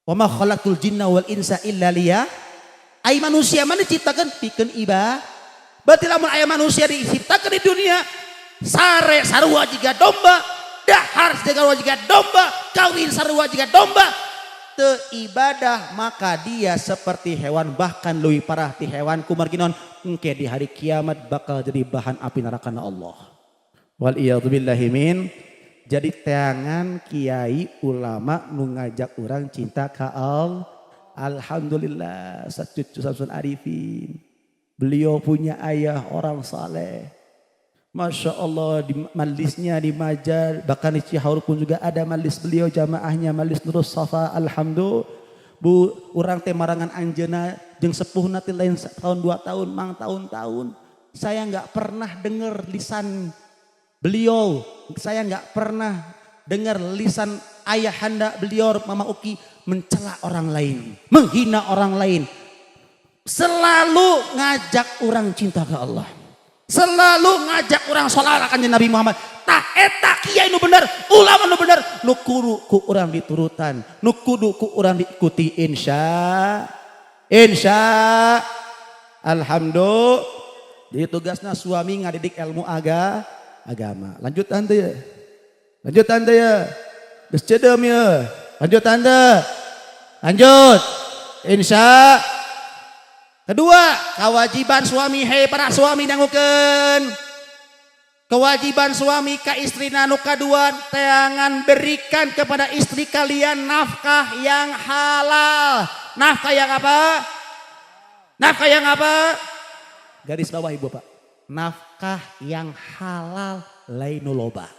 wa ma khalaqtul jinna wal insa illa liya. Ai manusia mana diciptakeun pikeun ibadah. Berarti lamun aya manusia diciptakeun di dunia sare sarua jiga domba, dahar sarua jiga domba, kawin sarua jiga domba, teu ibadah maka dia seperti hewan bahkan leuwih parah ti hewan kumargi naon engke di hari kiamat bakal jadi bahan api neraka Allah. Wal iyadu billahi min. Jadi tangan kiai ulama nu ngajak orang cinta ka Allah. Alhamdulillah Cucu Samsun Arifin. Beliau punya ayah orang saleh. Masya Allah di majlisnya di Majar. Bahkan di Cihaur pun juga ada majlis beliau jamaahnya. Majlis Nurus Safa. Alhamdulillah. Bu orang teh marangan anjeuna jeung sepuh nanti lain tahun 2 tahun mang tahun-tahun. Saya nggak pernah dengar lisan beliau, saya nggak pernah dengar lisan ayahanda beliau Mama Uki mencela orang lain, menghina orang lain. Selalu ngajak orang cinta ke Allah. Selalu ngajak orang sholawat akan Nabi Muhammad. Tah eta kiai nu bener, ulama nu bener, nu kudu ku urang diturutan, nu kudu ku urang diikuti insya. Alhamdulillah. Jadi tugasna suami ngadidik ilmu agama. Lanjut anda ya. Geus cedeum ya. Lanjut anda. Lanjut. Insya. Kedua, kewajiban suami, hei para suami dangukeun. Kewajiban suami ka istri nu kadua teangan berikan kepada istri kalian nafkah yang halal. Nafkah yang apa? Nafkah yang apa? Garis bawah ibu pak. Nafkah yang halal lainu loba.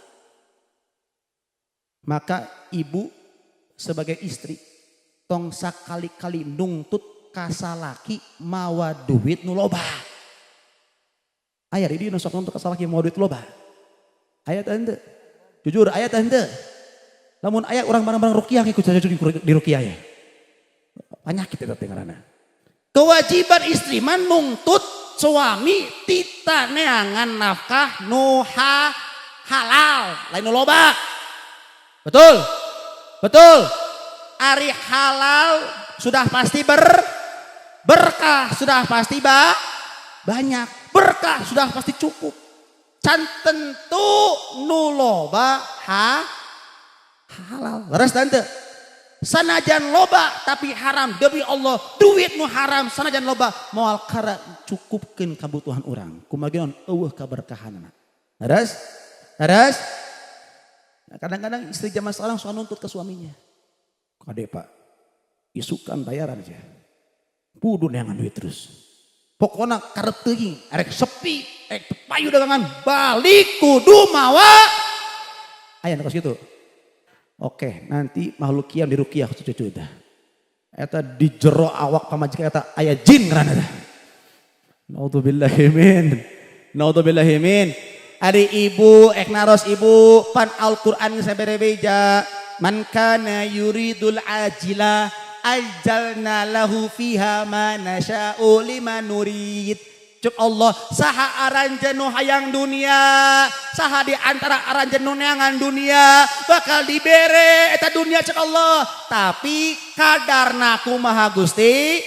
Maka ibu sebagai istri tong sakali-kali nungtut kasalaki mawa duit nu loba. Ayah di nusok untuk kasalaki mawa duit loba. Ayat ente. Jujur ayat ente. Namun ayat orang barang-barang rukiah ikut saja di rukiah ya. Penyakit itu dengaranna. Kewajiban istri man nungtut suami tita neangan nafkah nuha halal lain nu loba. Betul? Betul. Ari halal sudah pasti berkah, sudah pasti banyak. Berkah sudah pasti cukup. Can tentu nu loba halal. Leres tante. Sanajan loba tapi haram demi Allah. Duit nu haram sanajan loba moal kara cukupkeun kebutuhan orang. Kumagian eueuh kaberkahanna. Leres? Leres? Kadang-kadang istri zaman sekarang suka nuntut ke suaminya. Kade pak, isukan bayaran aja. Kudu neangan duit terus. Pokoknya karep teuing, arek sepi, arek payu dagangan, balik kudu mawa. Aya nu kitu. Oke, nanti makhluk kiam di rukiah cucu dah. Eta di jero awak pamajikan eta aya jin ngaranna tah. Naudzubillahi min. Naudzubillahi min. Ari ibu ek naros ibu pan Al-Qur'an sabere beja. Man kana yuridul ajila ajalna lahu fiha ma nasya'u liman nurid. Cuk Allah saha aranjeun nu hayang dunia, saha di antara aranjeun nu neangan dunia bakal dibere eta dunia cuk Allah. Tapi kadarna kumaha Gusti,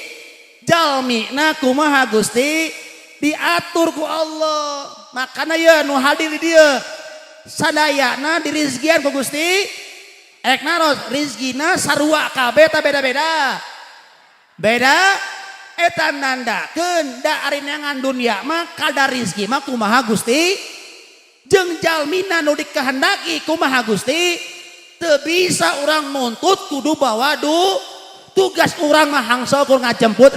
jalmina kumaha Gusti diatur ku Allah. Makana ya nu hadir di dieu sadayana dirizkian ku Gusti. Ek naros rizkina sarua kabeh ta beda-beda. Beda eta nandakeun da ari neangan dunia mah kadar rizki mah kumaha Gusti jeung jalmina nu dikehendaki kumaha Gusti teu bisa urang nuntut kudu bawa tugas urang mah hangso kur ngajemput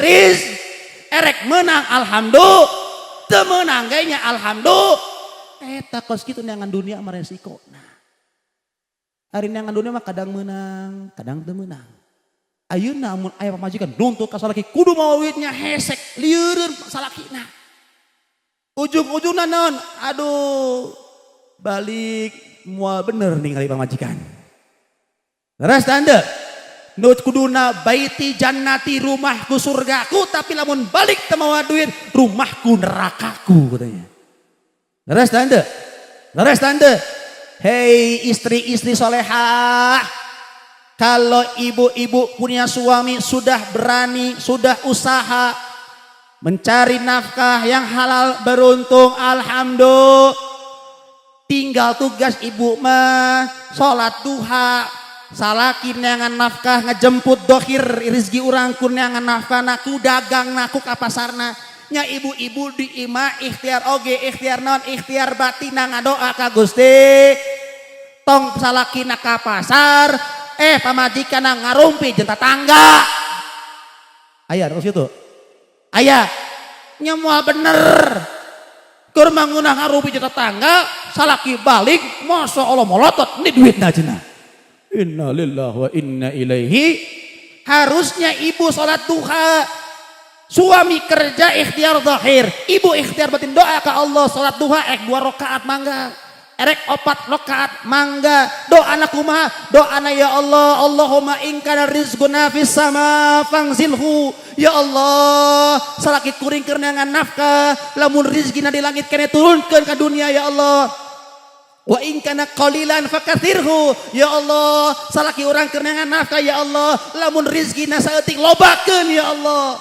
erek menang alhamdulillah teu meunang ge nya alhamdulillah eta kos kitu neangan dunia mah resiko. Hari neangan dunia mah kadang menang, kadang teu meunang. Ayeuna mun aya pamajikan nuntut ka salaki kudu mawa duitnya hesek lieureun salakina. Ujung-ujungna naon? Aduh, balik moal bener ningali pamajikan. Leres tanda? Nu kuduna baiti jannati rumahku surgaku tapi lamun balik teu mawa duit rumahku nerakaku katanya. Leres tanda? Leres tanda? Hei istri-istri solehah, kalau ibu-ibu punya suami sudah berani, sudah usaha mencari nafkah yang halal beruntung alhamdulillah. Tinggal tugas ibu mah sholat duha, salaki neangan nafkah ngejemput dohir rezeki urang ku neangan nafkah naku dagang naku ka pasarna. Nya ibu-ibu di imah ikhtiar oge ikhtiar non ikhtiar batina ngadoa ka Gusti tong salakina ka pasar pamajikan ngarumpi jeung tetangga aya terus itu aya nya moal bener keur mangunah ngarumpi jeung tetangga salaki balik masya Allah molotot ini duitna cenah inna lillahi wa inna ilaihi. Harusnya ibu salat duha, suami kerja ikhtiar zahir, ibu ikhtiar batin doa ke Allah salat duha 2 rakaat mangga, erek 4 rakaat mangga. Doa anak kumaha? Doa na ya Allah, Allahumma in kana rizquna fis sama fangzilhu. Ya Allah, salaki kuring keur neangan nafkah, lamun rizkina di langit kene turunkeun ka dunia ya Allah. Wa in kana qalilan fakathirhu. Ya Allah, salaki urang keur neangan nafkah ya Allah, lamun rizkina saeutik lobakeun ya Allah.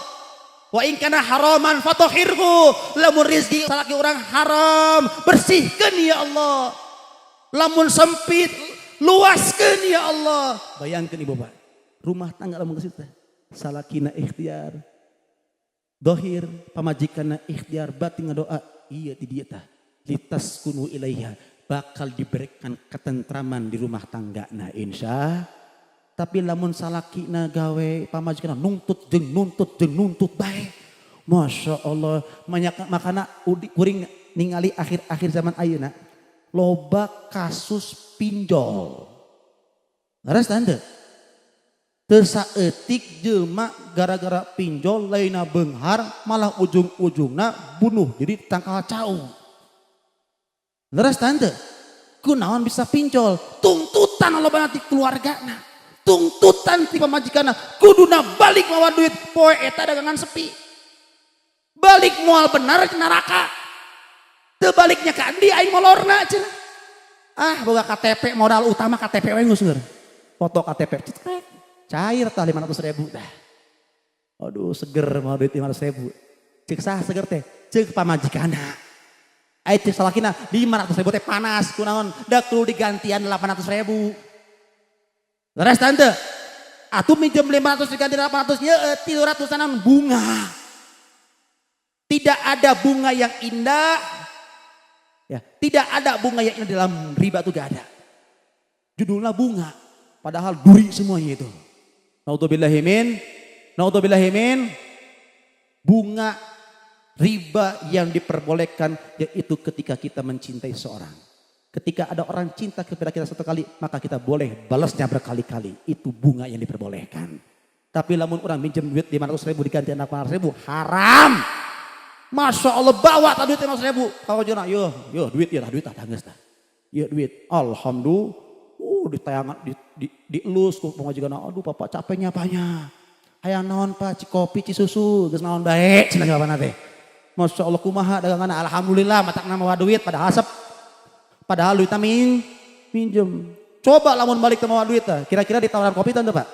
Wa in kana haraman fatahhirhu, lamun rezeki salaki orang haram bersihkeun ya Allah. Lamun sempit luaskeun ya Allah. Bayangkeun ibu bapak, rumah tangga lamun geus teh salakina ikhtiar zahir, pamajikanna ikhtiar batin ngadoa, iya ti dieu tah litas kunu ilaiha, bakal diberikan ketentraman di rumah tangga na insya. Tapi lamun salakina gawe pamajikan nuntut baik. Masya Allah, makana kuring ningali akhir-akhir zaman ayeuna loba kasus pinjol. Laras tanda. Tersaetik jelma gara-gara pinjol laina beunghar malah ujung-ujungna bunuh jadi tangkal cau. Leres tante, kunaon bisa pinjol? Tuntutan loba nanti keluargana, tuntutan ti pamajikana, kuduna balik mawa duit poe eta dagangan sepi. Balik moal benar ke neraka. Teu baliknya ka andi aing molorna cenah. Ah boga KTP modal utama KTP we nguseur. Foto KTP cekrek. Cair tah 500.000 dah. Aduh seger mau duit 500.000. Cek sah seger teh, cek pamajikana. Aya cek salakina 500.000 teh panas kunaon da kudu digantian 800.000. Leres tante. Atuh minjem 500 diganti 800 nya 300-an bunga. Tidak ada bunga yang indah. Ya, tidak ada bunga yang indah dalam riba itu gak ada. Judulnya bunga, padahal duri semuanya itu. Naudzubillahi min bunga riba yang diperbolehkan yaitu ketika kita mencintai seorang. Ketika ada orang cinta kepada kita satu kali, maka kita boleh balasnya berkali-kali. Itu bunga yang diperbolehkan. Tapi lamun orang minjem duit 500.000 diganti 800.000 haram. Masya Allah bawa tak duit 500.000. Kau jona yo duit ya duit tak geus tah. Yo duit. Alhamdulillah. Ditayangan dielus ku pengajian, aduh Bapak capeknya apanya. Hayang naon Pak, cikopi, cisusu, geus naon bae cenah jawabanna teh. Masya Allah kumaha daganganna, alhamdulillah matakna mawa duit pada hasep. Padahal duitna minjem. Coba lamun balik teh mawa duit teh, kira-kira ditawaran kopi teh Pak?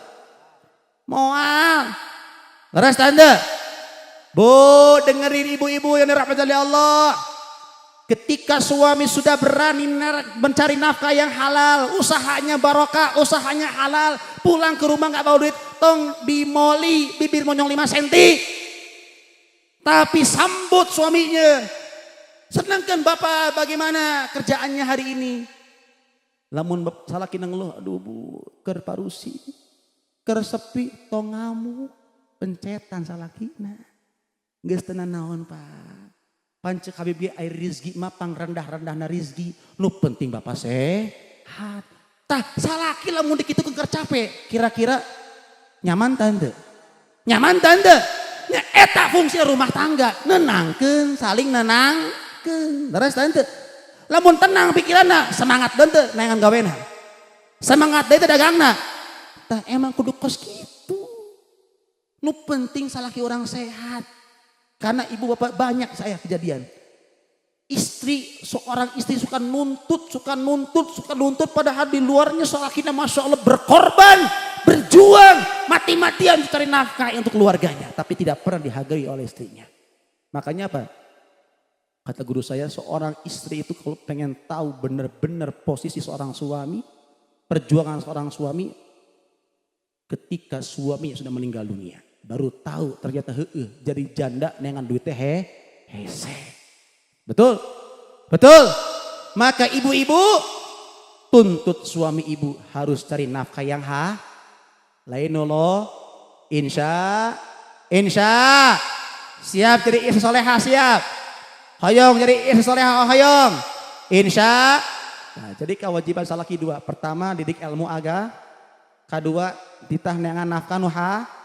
Moal. Leres tanda. Bu, dengerin ibu-ibu yang dirahmati oleh Allah. Ketika suami sudah berani mencari nafkah yang halal, usahanya barokah, usahanya halal, pulang ke rumah nggak bawa duit, tong bimoli bibir monyong 5 cm. Tapi sambut suaminya. Senangkan Bapak bagaimana kerjaannya hari ini? Lamun salah kina ngeluh, aduh Bu, keur parusi, keur sepi, tong ngamuk, pencetan salah kina. Geus teu naon Pak. Pancek Habib ge air rizki mah pang rendah-rendahna rizki. Nu penting Bapak sehat. Tah salaki lamun dikitu keur capek. Kira-kira nyaman tante? Nyaman tante? Nya eta fungsi rumah tangga. Nenangkeun, saling nenangkeun. Leres tante. Lamun tenang pikiranna, semangat tante naengan gawena. Semangat deui teh dagangna. Tah emang kudu kos kitu. Nu penting salaki orang sehat. Karena ibu bapak banyak saya kejadian. Seorang istri suka nuntut. Padahal di luarnya salakina Masya Allah berkorban, berjuang, mati-matian mencari nafkah untuk keluarganya. Tapi tidak pernah dihargai oleh istrinya. Makanya apa? Kata guru saya, seorang istri itu kalau pengen tahu benar-benar posisi seorang suami, perjuangan seorang suami, ketika suami sudah meninggal dunia. Baru tahu ternyata jadi janda dengan duitnya hese. Betul? Maka ibu-ibu tuntut suami ibu harus cari nafkah yang lain lo. Insya siap jadi istri soleha siap. Hoyong jadi istri soleha hoyong. Insya. Nah, jadi kewajiban salaki 2. Pertama didik ilmu aga. Kedua ditah neangan nafkah nuha.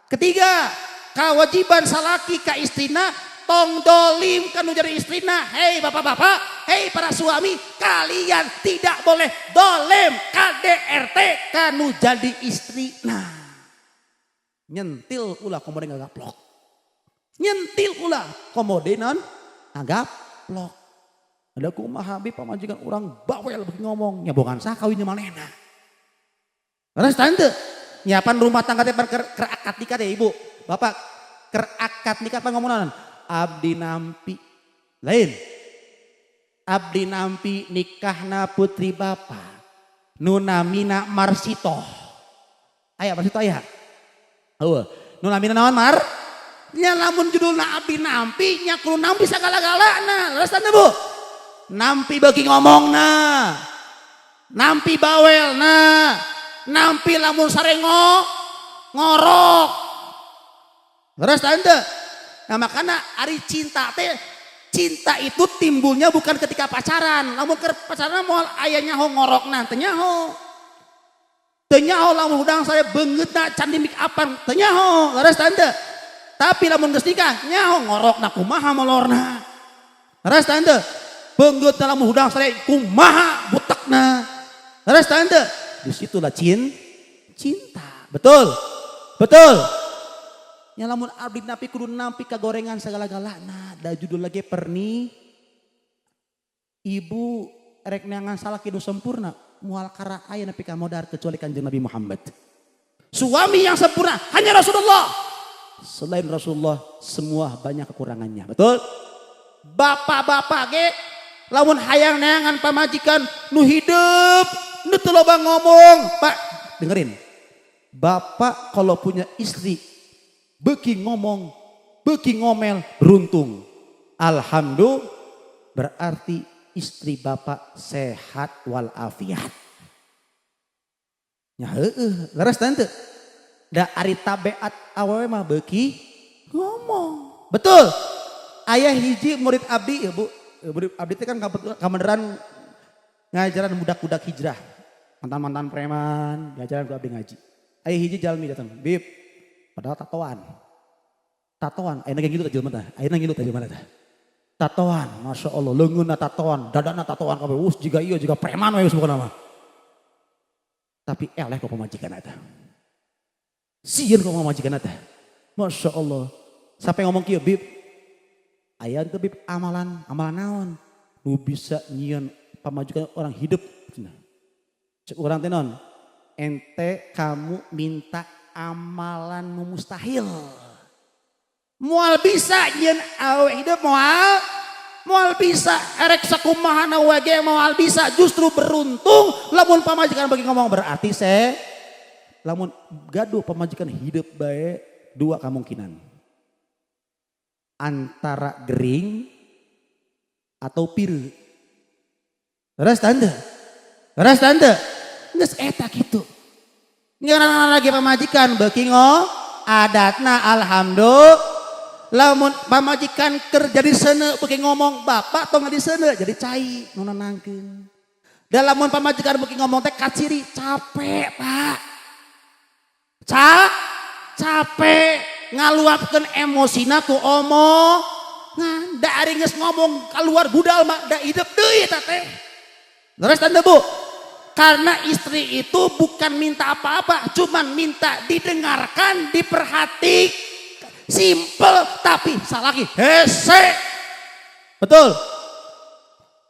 Ketiga, kewajiban salaki ka istrina tong dolim kanu jadi istrina. Hei bapak-bapak, hei para suami, kalian tidak boleh dolim KDRT kanu jadi istrina. Nyentil ulah komode ngagaplok. Nyentil ulah komode non ngagaplok. Ada kumaha Habib pamajikan orang bawel beuki ngomong nya bogan sah kawinnya manehna. Terus tante nyiapan rumah tangga teh kerakad nikah teh ibu. Bapak kerakad nikah apa ngomongan? Abdi nampi. Lain. Abdi nampi nikahna putri bapak. Nunamina Marsito. Aya Marsito aya. Heueuh. Nunamina naon Mar? Nya lamun judulna abdi nampi nya kudu nampi sagala-galana. Leres tante Bu. nampi bagi ngomong nah, nampi bawel nah, nampi lamun sarengo ngorok. Terus tante, nah makanya ari cinta teh, cinta itu timbulnya bukan ketika pacaran. Lamun ke pacaran mau ayahnya ho ngorok nah, tenyaho lamun hudang saya beungeut na can dimik apan, tenyaho. Terus tante, tapi lamun geus nikah nyaho ngorok na kumaha molorna. Terus tante, beungeut na lamun hudang saya kumaha butekna. Terus tante, disitulah cinta. Betul. Nya lamun abdi napi kudu nampi kagorengan segala-galana. Da judul lagi perni. Ibu rek neangan salah kidu sempurna. Mual kara aya napi ka modar kecuali Kanjeng Nabi Muhammad. Suami yang sempurna hanya Rasulullah. Selain Rasulullah semua banyak kekurangannya. Betul? Bapak-bapak ge lamun hayang neangan pamajikan nu hidup nu teu loba ngomong. Pak, dengerin. Bapak kalau punya istri beuki ngomong, beuki ngomel, beruntung. Alhamdulillah, berarti istri bapak sehat walafiat. Ya heueuh, leres tante. Da ari tabeat awewe mah beuki ngomong. Betul. Aya hiji murid abdi ya Bu. Murid abdi teh kan kabeneran ngajaran budak-budak hijrah. Mantan-mantan preman, ngajaran ku abdi ngaji. Aya hiji jalmi datang, "Bib, padahal tatoan, ayeuna gitu teh jelema teh. Ayeuna gitu teh jelema teh. Tatoan, Masya Allah, leungeunna tatoan, dadana tatoan kabeh. Jiga ieu jiga preman we sebuah nama. Tapi eleh kok pamajikan eta. Sieun kok pamajikan eta. Masya Allah. Sampai ngomong kieu, Bib. Aya teu Bib amalan naon? Nu bisa nyieun pamajikan orang hidup. Cek urang teh naon? Ente kamu minta amalan mustahil. Moal bisa nyen awe hidup moal bisa erek sakumaha wage moal bisa justru beruntung lamun pamajikan bagi ngomong berarti lamun gaduh pamajikan hidup bae dua kemungkinan. Antara gering atau piru. Terus tanda. Geus eta kitu. Ngeunana lagi pamajikan beuki adatna alhamdulillah. Lamun pamajikan kerja di seuneu beuki ngomong bapak tong di seuneu jadi cai nu nenangkeun. Da lamun pamajikan beuki ngomong teh kaciri capek, Pak. Capek ngaluapkeun emosina ku omongan. Da ari geus ngomong keluar budal mah da hidup deui eta teh. Leres tanda Bu. Karena istri itu bukan minta apa-apa, cuman minta didengarkan, diperhatikan. Simple tapi salah lagi hese. Betul.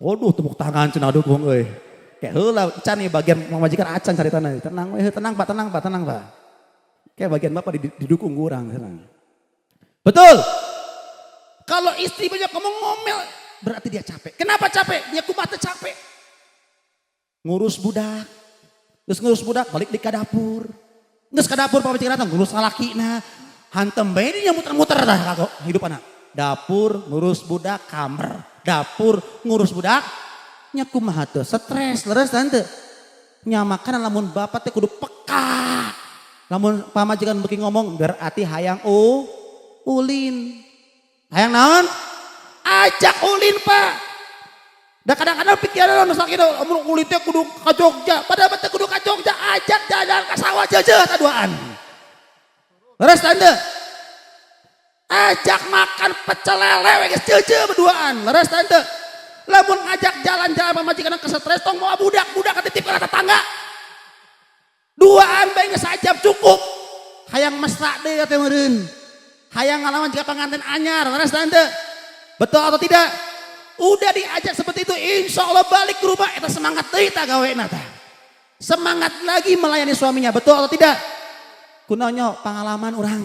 Waduh tepuk tangan cenah dukung euy. Kayak heula can nih bagian mamajikan acan caritana. Tenang we, tenang Pak. Kayak bagian Bapak didukung kurang, tenang. Betul. Kalau istri banyak ngomel berarti dia capek. Kenapa capek? Dia kumaha teh capek. Ngurus budak, terus ngurus budak balik di dapur, terus ke dapur pamajikan datang ngurus salakina, hantem bae dia muter-muter dah hidup anak. Dapur ngurus budak kamar, dapur ngurus budak, nya kumaha teu stres leres tante. Nya makanan lamun bapak teh kudu peka. Lamun pamajikan beuki ngomong berarti hayang ulin. Hayang naon? Ajak ulin, Pak. Da kadang-kadang pikiran nu sakitu mun ulitnya kudu ka Jogja, padahal teh kudu ka Jogja, ajak jalan ka sawah jeujeuh taduaan. Leres tante. Ajak makan pecel lele we geus jeujeuh berduaan. Leres tante. Lamun ngajak jalan-jalan pamajikan ke stres tong moal budak-budak katitipkeun ka tetangga. Duaan bae geus sajam cukup. Hayang mesra deui teh meureun. Hayang ngalaman jika pengantin anyar. Leres tante. Betul atau tidak? Udah diajak seperti itu, insya Allah balik ke rumah, itu semangat deui tah gawena tah. Semangat lagi melayani suaminya, betul atau tidak? Kunaonyo pengalaman orang.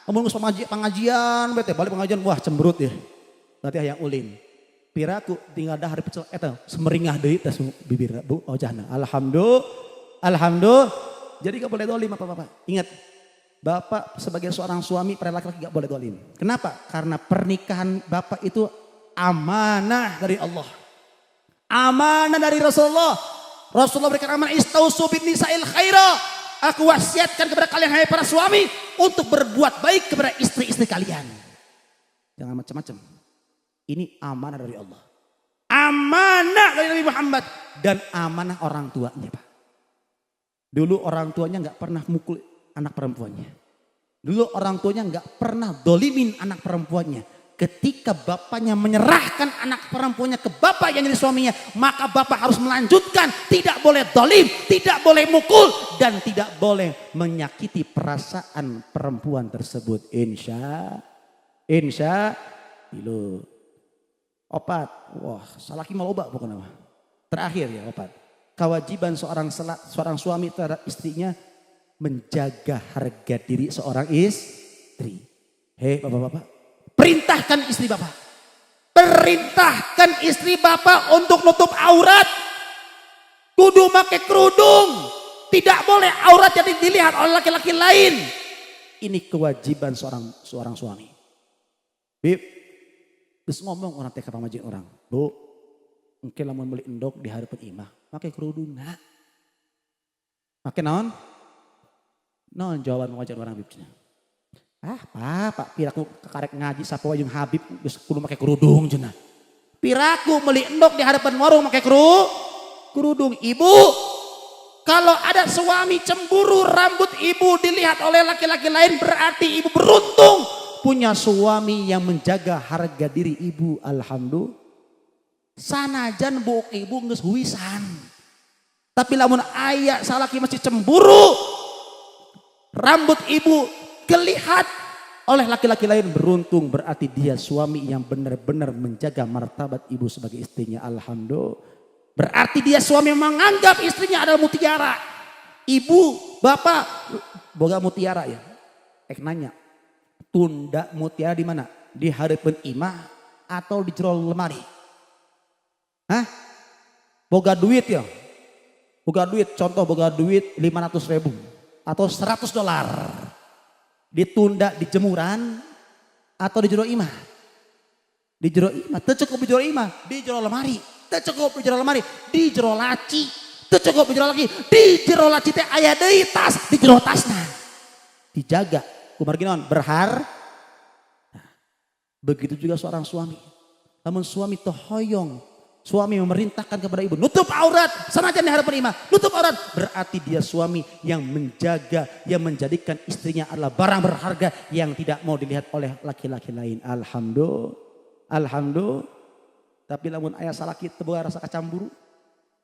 Amun geus pengajian, bete balik pengajian, wah cemberut ya. Berarti hayang ulin. Piraku tinggal dahar pecel eta semeringah deui tah bibirna Bu ojahna. Alhamdulillah. Jadi gak boleh dolim Bapak. Ingat. Bapak sebagai seorang suami pada laki-laki gak boleh dolim. Kenapa? Karena pernikahan Bapak itu amanah dari Allah. Amanah dari Rasulullah. Rasulullah berikan amanah, istausu bin nisa'il khaira. Aku wasiatkan kepada kalian hai para suami untuk berbuat baik kepada istri-istri kalian. Jangan macam-macam. Ini amanah dari Allah. Amanah dari Nabi Muhammad dan amanah orang tuanya, Pak. Dulu orang tuanya nggak pernah mukul anak perempuannya. Dulu orang tuanya nggak pernah dolimin anak perempuannya. Ketika bapaknya menyerahkan anak perempuannya ke bapak yang jadi suaminya, maka bapak harus melanjutkan, tidak boleh dolim, tidak boleh mukul, dan tidak boleh menyakiti perasaan perempuan tersebut. Insya dulu opat, wah salaki mau obat pokoknya. Terakhir ya opat. Kewajiban seorang suami terhadap istrinya menjaga harga diri seorang istri. Hei bapak-bapak. Perintahkan istri bapak. Perintahkan istri bapak untuk nutup aurat. Kudu pakai kerudung. Tidak boleh aurat jadi dilihat oleh laki-laki lain. Ini kewajiban seorang suami. Bib, terus ngomong orang TK pamajin orang. Bu, mungkin lamun beli endok di hadapan imah. Pakai kerudung nak. Pakai naon? Naon jawaban pamajin orang bibnya. Pak, piraku kekarek ngaji sapa wayung Habib geus kudu make kerudung cenah. Piraku meuli endok di hadapan warung make kerudung. Ibu, kalau ada suami cemburu rambut ibu dilihat oleh laki-laki lain berarti ibu beruntung punya suami yang menjaga harga diri ibu. Alhamdulillah. Sanajan buuk ibu geus huwisan. Tapi lamun aya salaki masih cemburu rambut ibu dilihat oleh laki-laki lain beruntung berarti dia suami yang benar-benar menjaga martabat ibu sebagai istrinya. Alhamdulillah. Berarti dia suami yang menganggap istrinya adalah mutiara. Ibu, bapak, boga mutiara ya. Nanya, tunda mutiara di mana? Di hadapan imah atau di jero lemari? Hah? Boga duit ya? Boga duit, contoh boga duit 500.000 atau $100. Ditunda di jemuran atau di jero imah? Di jero imah, teu cukup di jero imah, di jero lemari, teu cukup di jero lemari, di jero laci, teu cukup di jero laci, di jero laci teh aya deui tas, di jero tasna. Dijaga, kumargi naon? Nah, begitu juga seorang suami. Namun suami teu hoyong, suami memerintahkan kepada ibu, nutup aurat, sanajan di hadapan imah, nutup aurat. Berarti dia suami yang menjaga, yang menjadikan istrinya adalah barang berharga yang tidak mau dilihat oleh laki-laki lain. Alhamdulillah. Tapi namun ayah salaki teboga rasa kacamburu.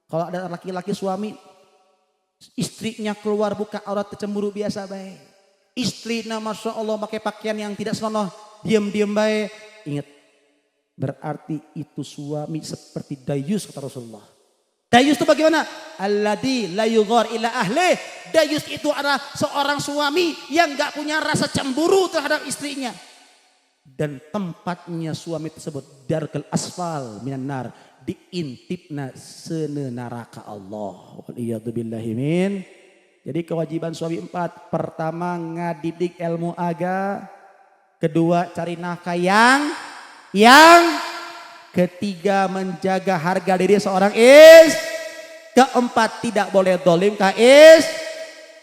Kalau ada laki-laki suami, istrinya keluar buka aurat kecemburu biasa baik. Istrinya Masya Allah pakai pakaian yang tidak senonoh, diam-diam baik. Ingat. Berarti itu suami seperti dayus kata Rasulullah. Dayus itu bagaimana? Alladzi la yughar ila ahli. Dayus itu adalah seorang suami yang gak punya rasa cemburu terhadap istrinya. Dan tempatnya suami tersebut darkal asfal minan nar, diintipna seuneu neraka Allah. Waliyadzubillahi min. Jadi kewajiban suami 4. Pertama ngadidik ilmu aga. Kedua cari nafkah yang ketiga menjaga harga diri seorang keempat tidak boleh dolim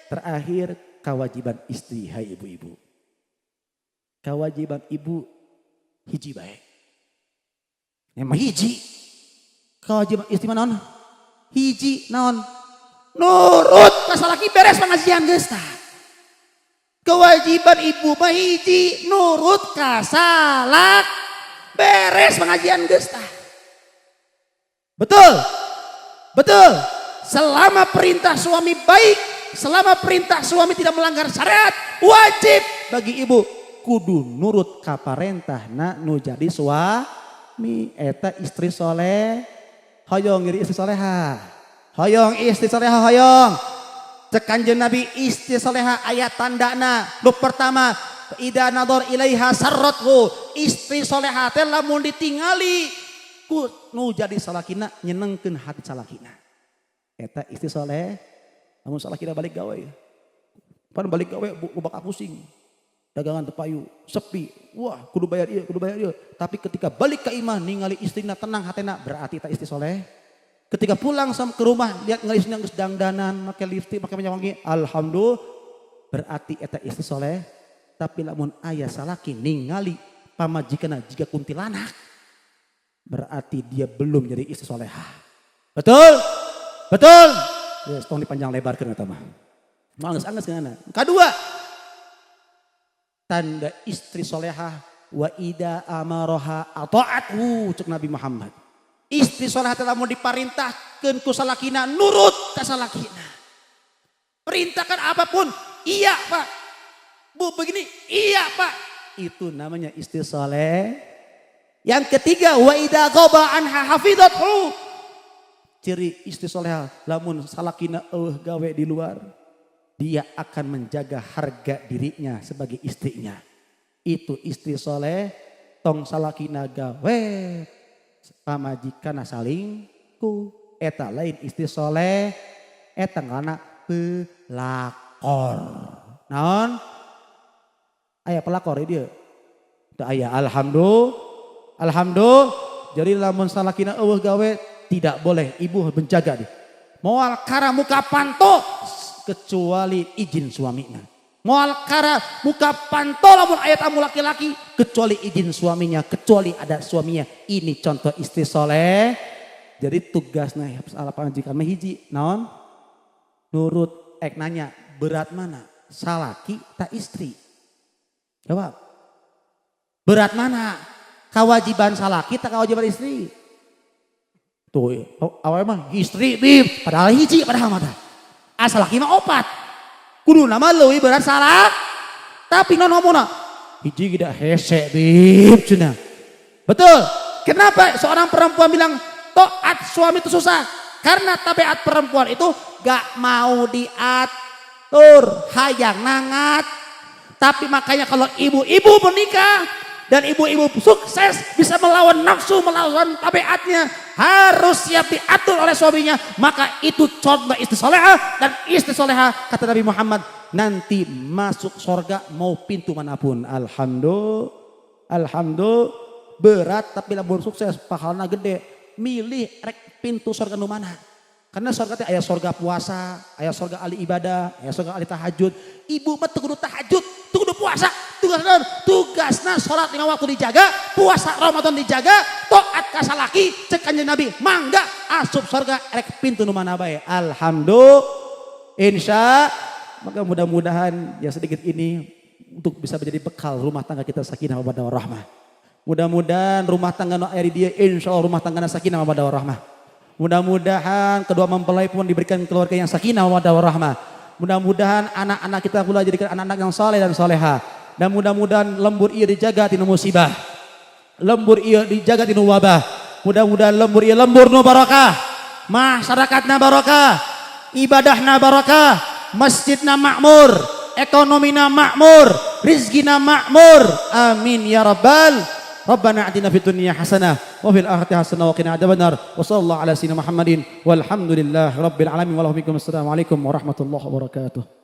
terakhir kewajiban istri. Hai ibu-ibu, kewajiban ibu hiji baik emang hiji. Kewajiban istri naon? Hiji naon? Nurut kasalaki beres pengajian geus tah. Kewajiban ibu mah hiji, nurut kasalak beres pengajian geus tah. Betul. Selama perintah suami baik, selama perintah suami tidak melanggar syariat, wajib bagi ibu kudu nurut ka parentahna nu jadi suami. Eta istri soleh. Hoyong iri istri soleha. Hoyong istri soleha hoyong. Cek Kanjeng Nabi istri soleha ayat tandana. Nu pertama, ida nador ilaiha sarrathu, istri soleha teh lamun ditingali ku nu jadi salakina nyenengkeun hati salakina. Eta istri soleh, lamun salakina balik gawe. Pan balik gawe bakal pusing. dagangan tepayu sepi, wah kudu bayar ieu. Tapi ketika balik ke imah ningali istrina tenang hatena berarti tak istri soleh. Ketika pulang ke rumah lihat ningali istrina geus dangdanan, make lipstik, make minyak wangi, alhamdulillah berarti eta istri soleh. Tapi lamun aya salaki ningali pamajikanna jiga kuntilanak, berarti dia belum jadi istri solehah. Betul? Betul? Ya, tong dipanjang lebarkeun eta mah. Angges-angges keunana. Kedua, tanda istri solehah wa ida amaroha ata'athu cek Nabi Muhammad. Istri solehah telah mau diparintahkeun ku salakina nurut ka salakina. Perintahkan apapun, iya Pak. Bu begini, iya Pak. Itu namanya istri soleh. Yang ketiga, wa ida ghaba anha hafizathu. Ciri istri solehah, lamun salakina gawe di luar, dia akan menjaga harga dirinya sebagai istrinya. Itu istri soleh, tong salakina gawe, pamajikana salingku, eta lain istri soleh, eta ngana pelakor. Naon? Aya pelakor dia. Da aya alhamdulillah. Jadi lamun salakina gawe tidak boleh ibu menjaga dia. Moal kara muka panto kecuali izin suaminya. Moal kara muka panto lamun aya tamu laki-laki kecuali izin suaminya, kecuali ada suaminya. Ini contoh istri soleh. Jadi tugasnya salah panjikan mah hiji naon? Nurut nanya berat mana? Salaki tak istri? Jawab. Berat mana? Kewajiban salaki tak kewajiban istri? Tuh, awalnya mah istri bib, padahal hiji padahal mata. Asal laki mah opat. Kudu nama leuwih berat salah. Tapi non ngomongna hiji gida hese bib cenah. Betul. Kenapa seorang perempuan bilang taat suami itu susah? Karena tabiat perempuan itu gak mau diatur, hayang nangat. Tapi makanya kalau ibu-ibu menikah dan ibu-ibu sukses bisa melawan nafsu, melawan tabiatnya, harus siap diatur oleh suaminya. Maka itu contoh istri solehah. Dan istri solehah kata Nabi Muhammad nanti masuk surga mau pintu manapun. Alhamdulillah berat tapi lamun sukses pahalna gede. Milih rek pintu surga nu mana? Karena surga teh aya surga puasa, aya surga ahli ibadah, aya surga ahli tahajud. Ibu mah teu kudu tahajud, teu kudu puasa. Tugasna salat 5 waktu dijaga, puasa Ramadan dijaga, taat ka salaki, cek Kanjeng Nabi, mangga asup surga rek pintu nu mana bae. Alhamdulillah. Insya maka mudah-mudahan yang sedikit ini untuk bisa menjadi bekal rumah tangga kita sakinah mawaddah warahmah. Mudah-mudahan rumah tangga nu aya di dieu insyaallah rumah tanggana sakinah mawaddah warahmah. Mudah-mudahan kedua mempelai pun diberikan keluarga yang sakinah mawaddah warahmah. Mudah-mudahan anak-anak kita pula jadikan anak-anak yang saleh dan salehah. Dan mudah-mudahan lembur ieu dijaga tina musibah. Lembur ieu dijaga tina wabah. Mudah-mudahan lembur ieu lembur nu barokah. Masyarakatna barokah, ibadahna barokah, masjidna makmur, ekonomina makmur, rizkina makmur. Amin ya rabbal. Rabbana atina fid dunya hasanah wa fil akhirati hasanah wa qina adzabannar. Wa sallallahu ala sayyidina Muhammadin walhamdulillahi rabbil alamin. Wassalamualaikum warahmatullahi wabarakatuh.